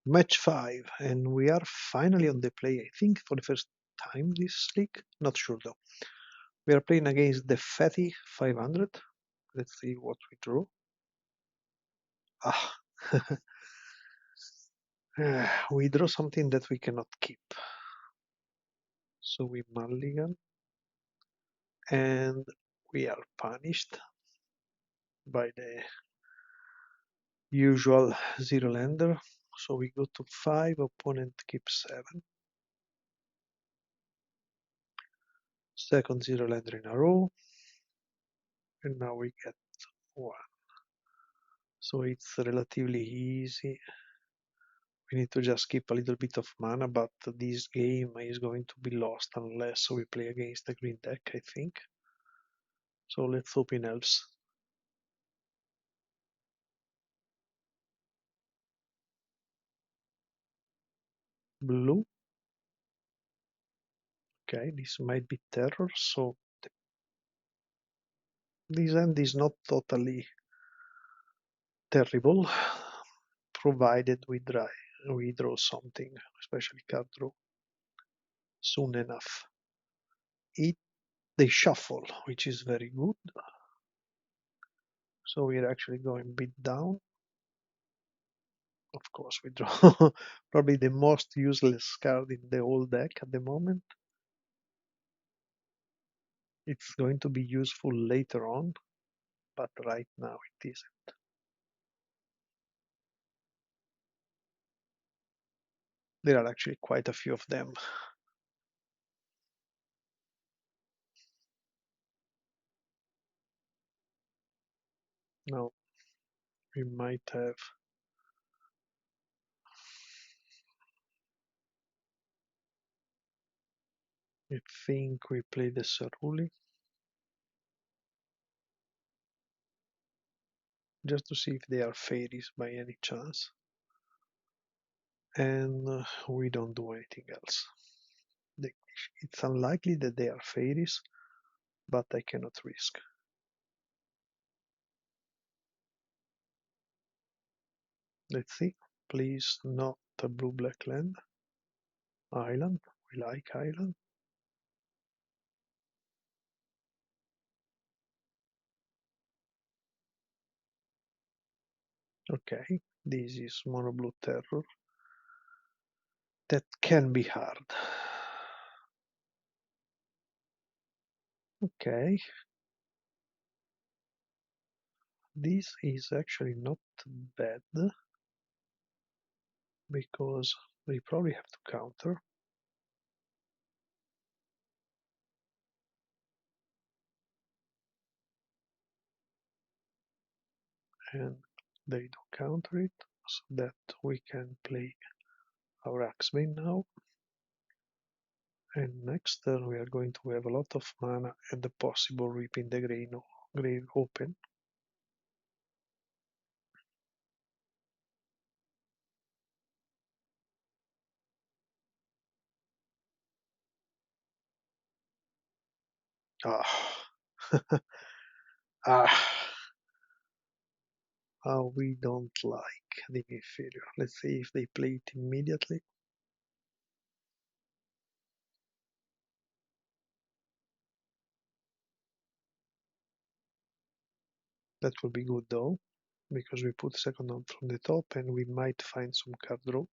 Match 5, and we are finally on the play, I think, for the first time this league. Not sure though. We are playing against the Fatty 500. Let's see what we draw. Ah, we draw something that we cannot keep. So we mulligan, and we are punished by the usual zero lander. So we go to 5, opponent keeps 7. Second zero lander in a row, and now we get 1. So it's relatively easy. We need to just keep a little bit of mana, but this game is going to be lost unless we play against the green deck, I think. So let's hope in elves. Blue. Okay, this might be terror, so this end is not totally terrible, provided we draw something, especially card draw, soon enough. They shuffle, which is very good. So we're actually going bit down. Of course, we draw probably the most useless card in the whole deck at the moment. It's going to be useful later on, but right now it isn't. There are actually quite a few of them. Now we might have. I think we play the Ceruli just to see if they are fairies by any chance. And we don't do anything else. It's unlikely that they are fairies, but I cannot risk. Let's see. Please not a blue-black land. Island. We like island. Okay. This is mono blue terror. That can be hard. Okay. This is actually not bad because we probably have to counter. And they do counter it so that we can play our Axebane now. And next turn we are going to have a lot of mana and the possible Reaping the Grave open. Ah, ah, we don't like the inferior. Let's see if they play it immediately. That will be good though, because we put second on from the top and we might find some card draw.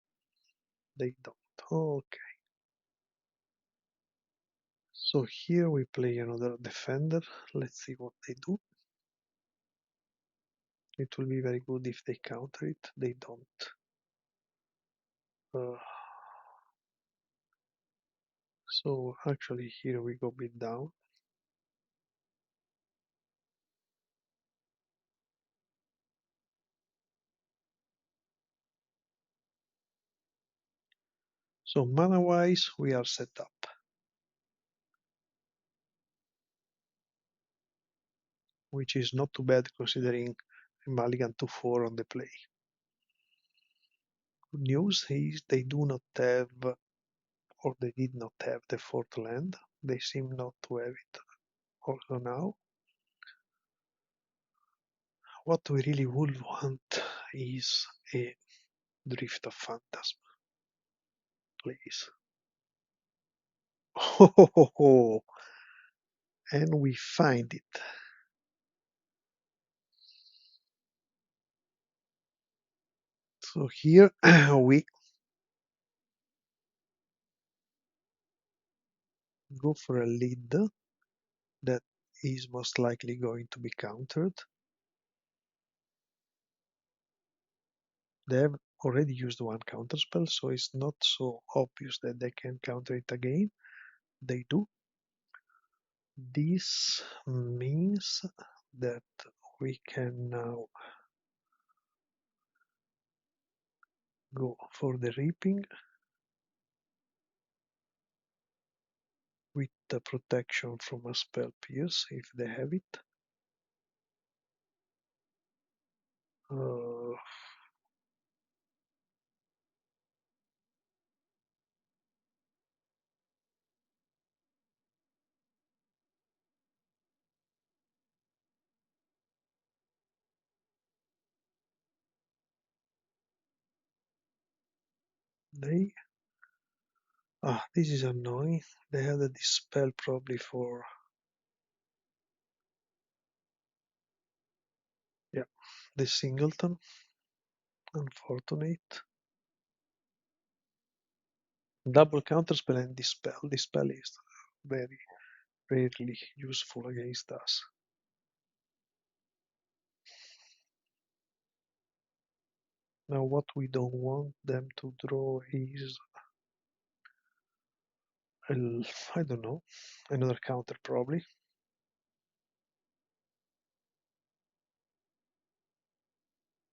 They don't. Okay. So here we play another defender. Let's see what they do. It will be very good if they counter it. They don't. Uh, so actually here we go bit down. So mana wise we are set up. Which is not too bad considering Mulligan 2-4 on the play. Good news is they do not have, or they did not have the fourth land. They seem not to have it also now. What we really would want is a Drift of Phantasm, please. Oh, and we find it. So here we go for a lead that is most likely going to be countered. They have already used one counterspell, so it's not so obvious that they can counter it again. They do. This means that we can now go for the reaping with the protection from a spell pierce if they have it. Uh, they this is annoying. They had a dispel probably for yeah the singleton. Unfortunate. Double counterspell and dispel. Dispel is very rarely useful against us. Now what we don't want them to draw is I don't know, another counter probably.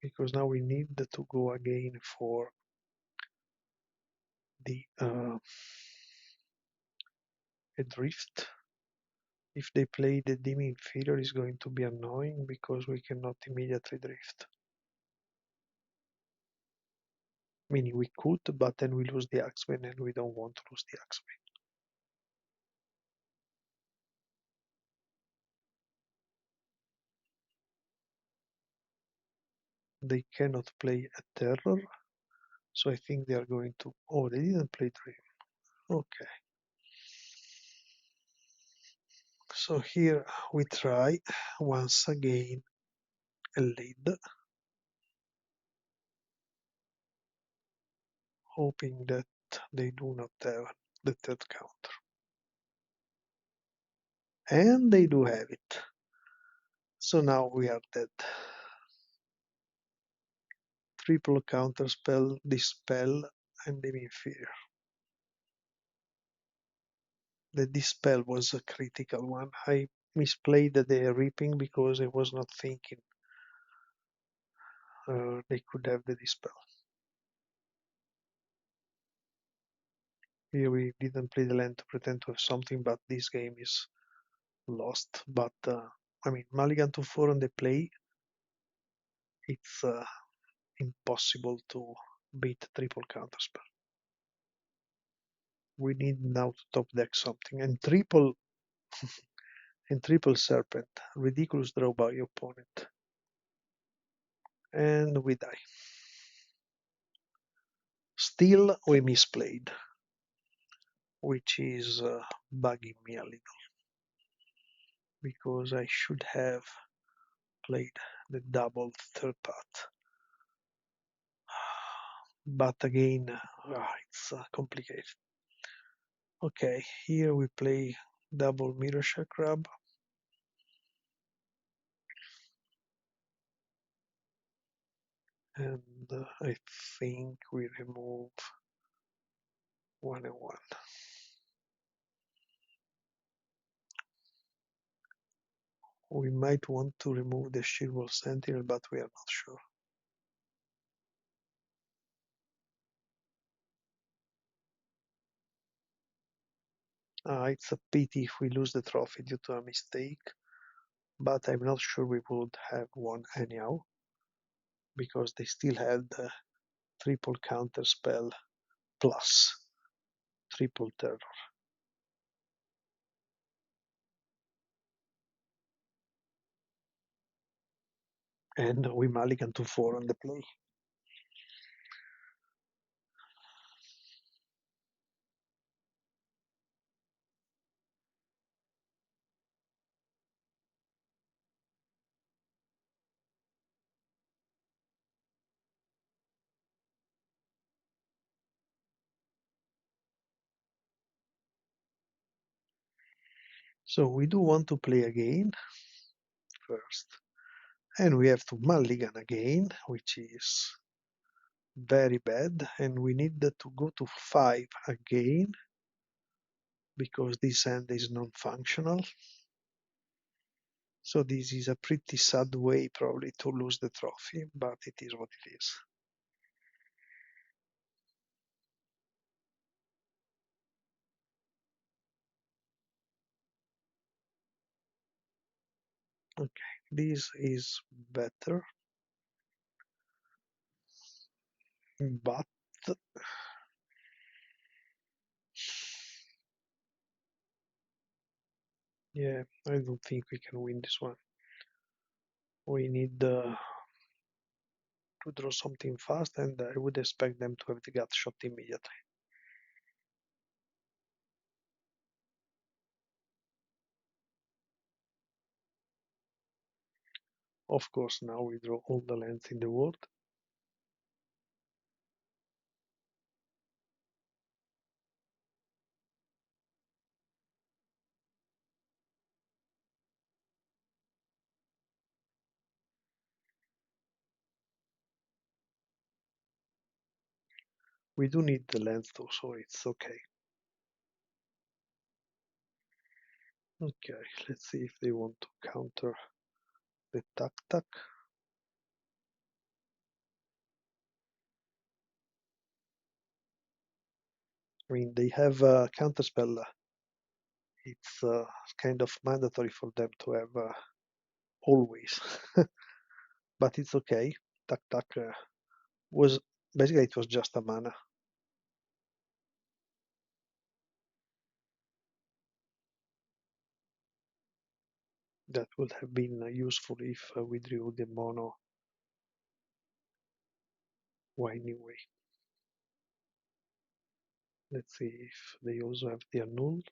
Because now we need to go again for the drift. If they play the dim inferior is going to be annoying because we cannot immediately drift. Meaning we could, but then we lose the Axeman and we don't want to lose the Axeman. They cannot play a terror, so I think they are going to. Oh, they didn't play Dream. Okay. So here we try once again a lead, hoping that they do not have the third counter. And they do have it. So now we are dead. Triple counterspell, dispel, and the inferior. The dispel was a critical one. I misplayed the reaping because I was not thinking they could have the dispel. Here we didn't play the land to pretend to have something, but this game is lost. But I mean, Mulligan 2-4 on the play, it's impossible to beat triple counterspell. We need now to top deck something, and triple serpent, ridiculous draw by opponent, and we die. Still, we misplayed, which is bugging me a little because I should have played the double third path. But again, it's complicated. Okay, here we play double mirror shack grab. And I think we remove 1 and 1. We might want to remove the Shieldwall Sentinel, but we are not sure. It's a pity if we lose the trophy due to a mistake, but I'm not sure we would have won anyhow, because they still had the triple counter spell plus triple terror. And we mulligan to 4 on the play. So we do want to play again first, and we have to mulligan again, which is very bad, and we need to go to 5 again because this hand is non-functional. So this is a pretty sad way probably to lose the trophy, but it is what it is. Okay, this is better, but yeah, I don't think we can win this one. We need to draw something fast, and I would expect them to have the gut shot immediately. Of course, now we draw all the lands in the world. We do need the lands though, so it's okay. Okay, let's see if they want to counter the DeckTech. I mean, they have a counterspell. It's kind of mandatory for them to have always, but it's okay. DeckTech was basically it was just a mana. That would have been useful if we drew the mono. Why anyway? Let's see if they also have the annul.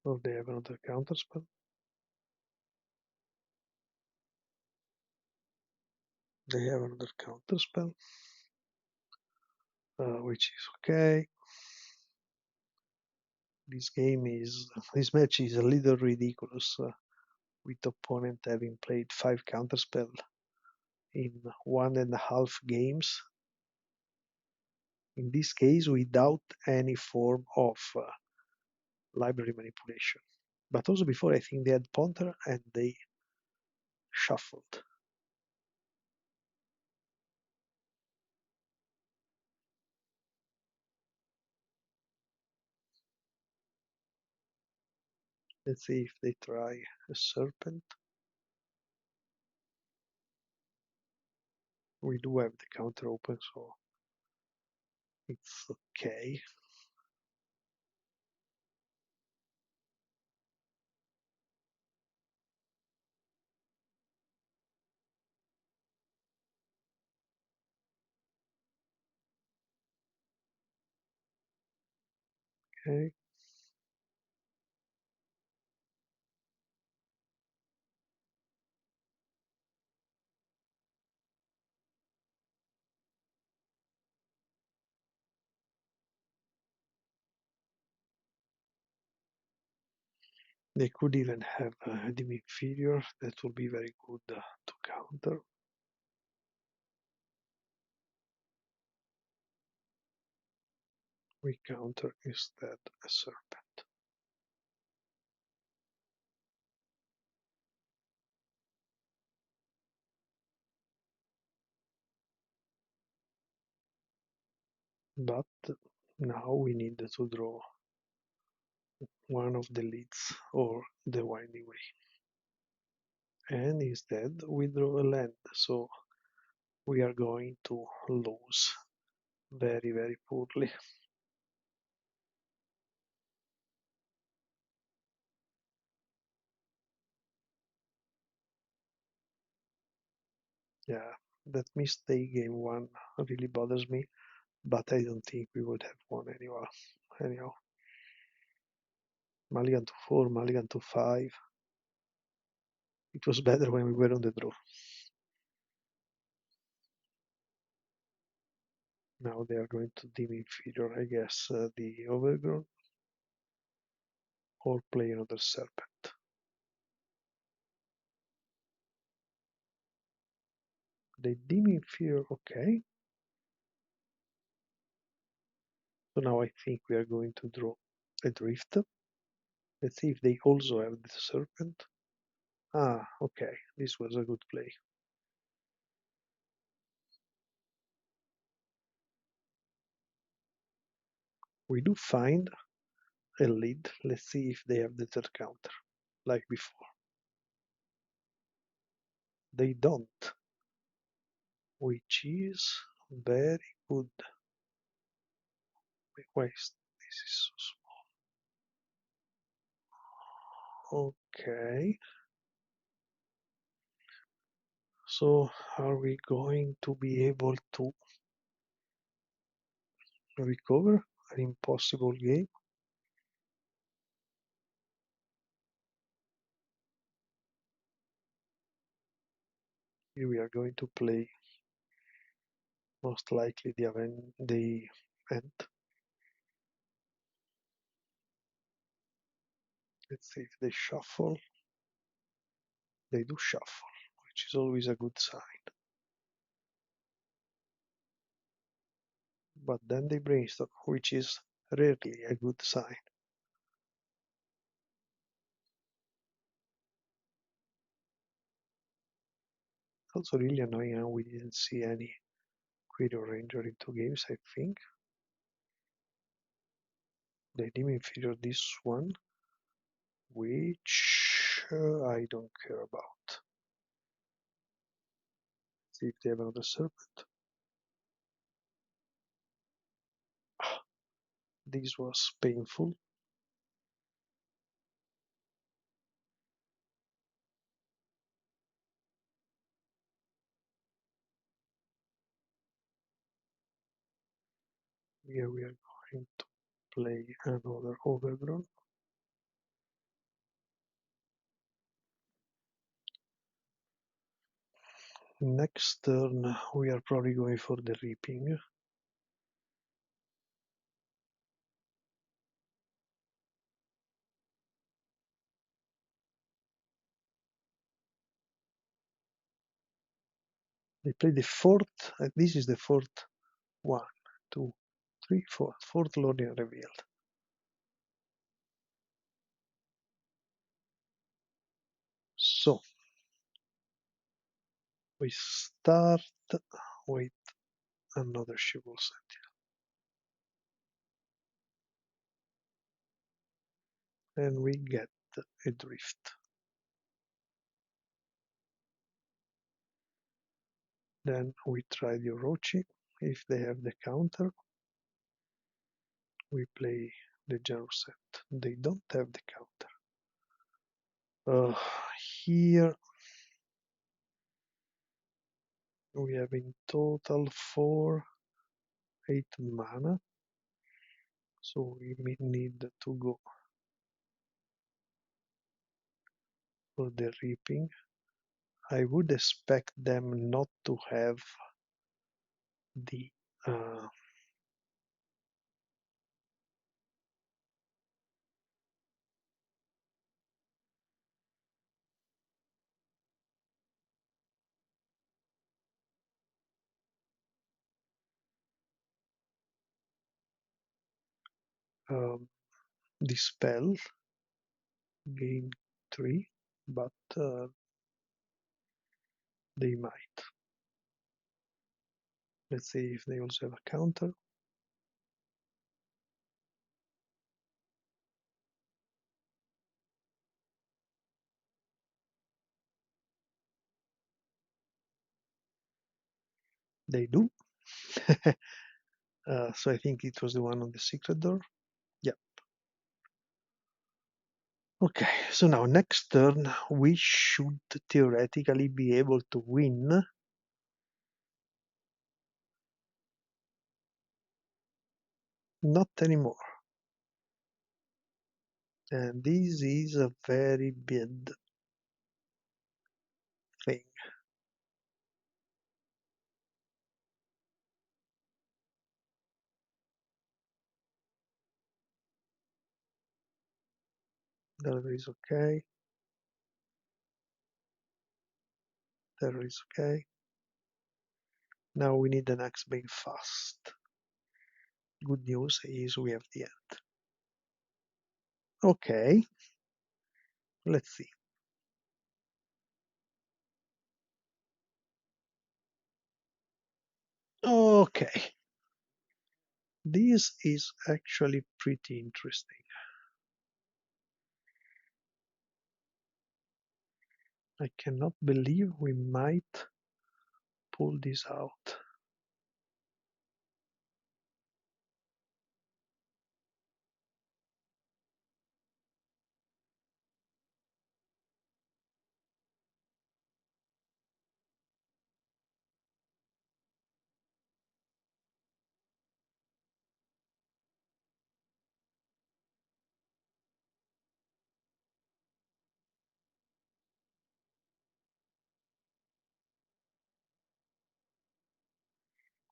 Or they have another counterspell. They have another counterspell, which is okay. This match is a little ridiculous, with opponent having played 5 counterspell in 1.5 games. In this case, without any form of library manipulation. But also before, I think they had Ponter and they shuffled. Let's see if they try a Serpent. We do have the counter open, so it's okay. Okay. They could even have the inferior. That will be very good to counter. We counter instead a serpent. But now we need to draw one of the leads or the winding way. And instead we draw a land, so we are going to lose very, very poorly. Yeah, that mistake game one really bothers me, but I don't think we would have won anyhow. Anyhow, Mulligan to 4, Mulligan to 5. It was better when we were on the draw. Now they are going to dim inferior, I guess, the overgrown or play another serpent. They dim inferior, okay. So now I think we are going to draw a drift. Let's see if they also have the serpent. Ah, okay, this was a good play. We do find a lead. Let's see if they have the third counter, like before. They don't, which is very good. Why is this is so small? Okay. So are we going to be able to recover an impossible game? Here we are going to play most likely the end. Let's see if they shuffle. They do shuffle, which is always a good sign. But then they brainstorm, which is rarely a good sign. Also really annoying how we didn't see any Query Ranger in 2 games, I think. They didn't inferior this one, which I don't care about. See if they have another serpent. This was painful. Here we are going to play another overgrown. Next turn we are probably going for the reaping. They play the fourth, and this is the fourth. 1, 2, 3, 4. Fourth Lordian revealed. So we start with another Shibboleth Sentinel. And we get a drift. Then we try the Orochi. If they have the counter, we play the Jaruset. They don't have the counter. Here we have in total 4, 8 mana. So we may need to go for the reaping. I would expect them not to have the uh, um, dispel, gain 3, but they might. Let's see if they also have a counter. They do. So I think it was the one on the secret door. Yeah. Okay, so now next turn we should theoretically be able to win. Not anymore. And this is a very bad thing. That is okay. That is okay. Now we need an X-Bane fast. Good news is we have the end. Okay, let's see. Okay, this is actually pretty interesting. I cannot believe we might pull this out.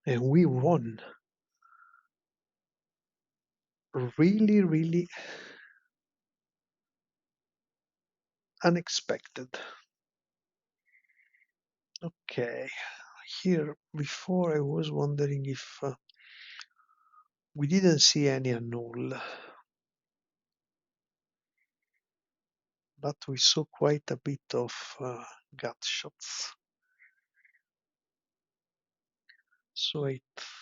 And we won. Really, really unexpected. Okay, here before I was wondering if we didn't see any annul, but we saw quite a bit of gut shots. So I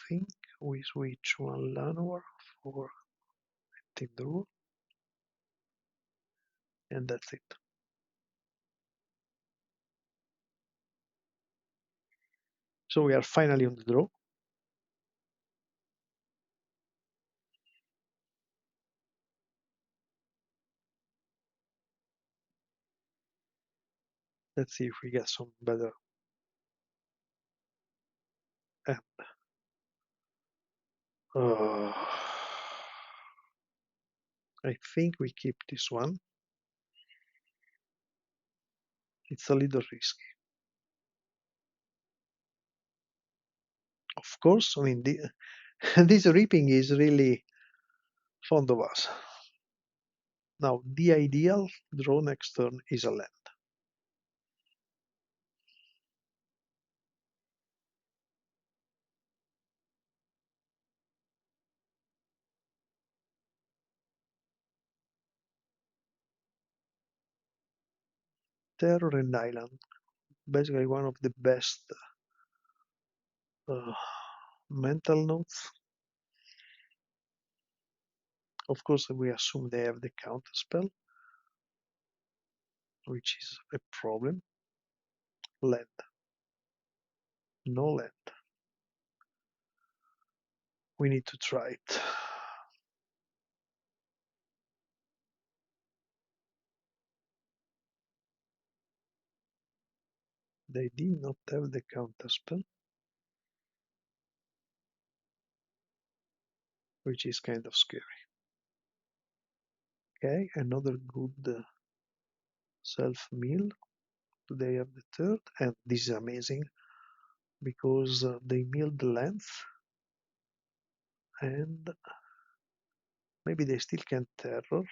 think we switch one Llanowar for Team Draw, and that's it. So we are finally on the draw. Let's see if we get some better. Uh, I think we keep this one. It's a little risky. Of course, I mean, this reaping is really fond of us. Now, the ideal draw next turn is a land. Terror and Island, basically one of the best uh, mental notes. Of course, we assume they have the counter spell, which is a problem. Land. No land. We need to try it. They did not have the counter spell, which is kind of scary. Okay, another good self-mill. They have the third, and this is amazing because they milled the length, and maybe they still can terror.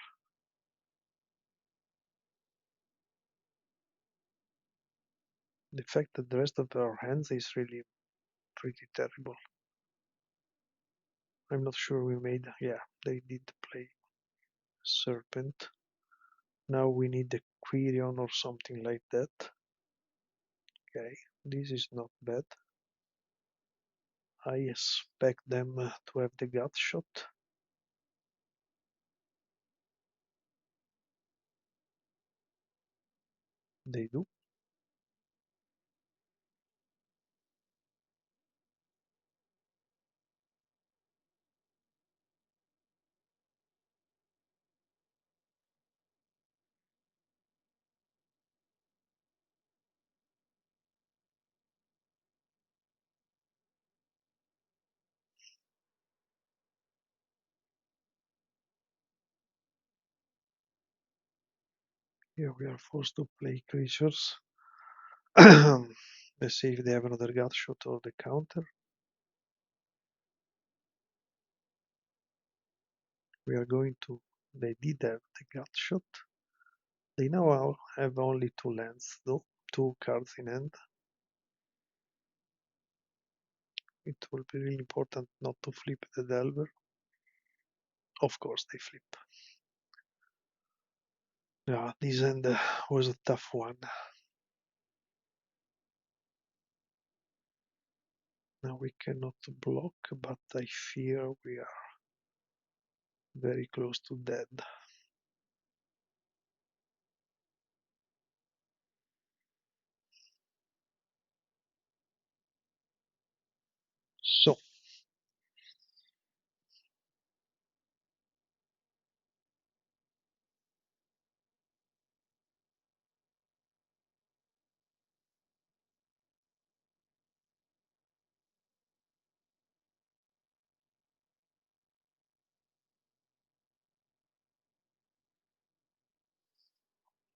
The fact that the rest of our hands is really pretty terrible. I'm not sure we made. Yeah, they did play Serpent. Now we need the Quirion or something like that. Okay, this is not bad. I expect them to have the gut shot. They do. Here we are forced to play creatures. Let's see if they have another gut shot or the counter. We are going to. They did have the gut shot. They now have only two lands, though, two cards in hand. It will be really important not to flip the Delver. Of course, they flip. Yeah, this end was a tough one. Now we cannot block, but I fear we are very close to dead. So,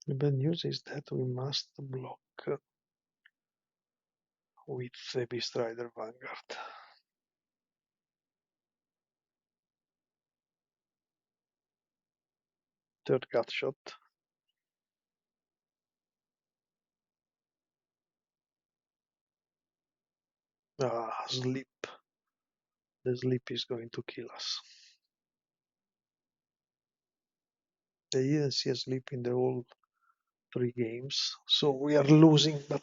the bad news is that we must block with the Beastrider Vanguard. Third gut shot. Sleep. The sleep is going to kill us. They didn't see a sleep in the whole 3 games, so we are losing. But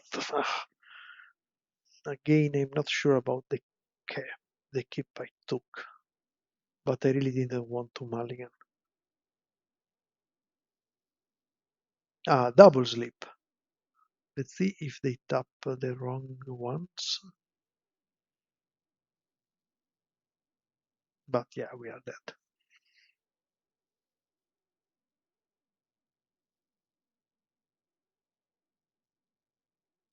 again, I'm not sure about the keep I took, but I really didn't want to mulligan. Double sleep. Let's see if they tap the wrong ones. But yeah, we are dead.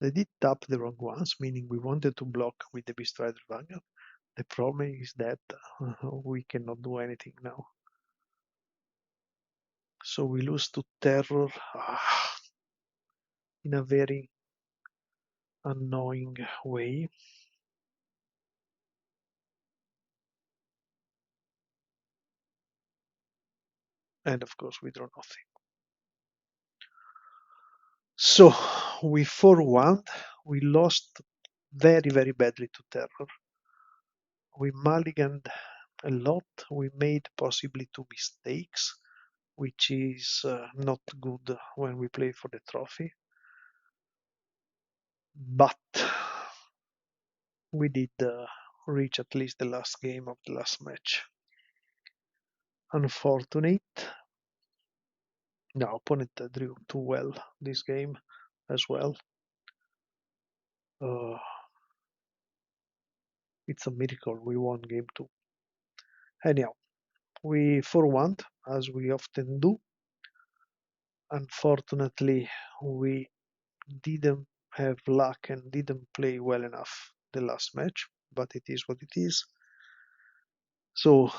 They did tap the wrong ones, meaning we wanted to block with the Beastrider Vanguard. The problem is that we cannot do anything now. So we lose to Terror in a very annoying way. And of course, we draw nothing. So we 4-1. We lost very, very badly to Terror. We mulliganed a lot. We made possibly 2 mistakes, which is not good when we play for the trophy. But we did reach at least the last game of the last match. Unfortunate. No, opponent drew too well this game as well. It's a miracle we won game 2. Anyhow, we 4-1 as we often do. Unfortunately, we didn't have luck and didn't play well enough the last match, but it is what it is. So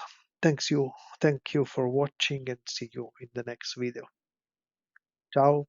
thank you for watching and see you in the next video. Ciao.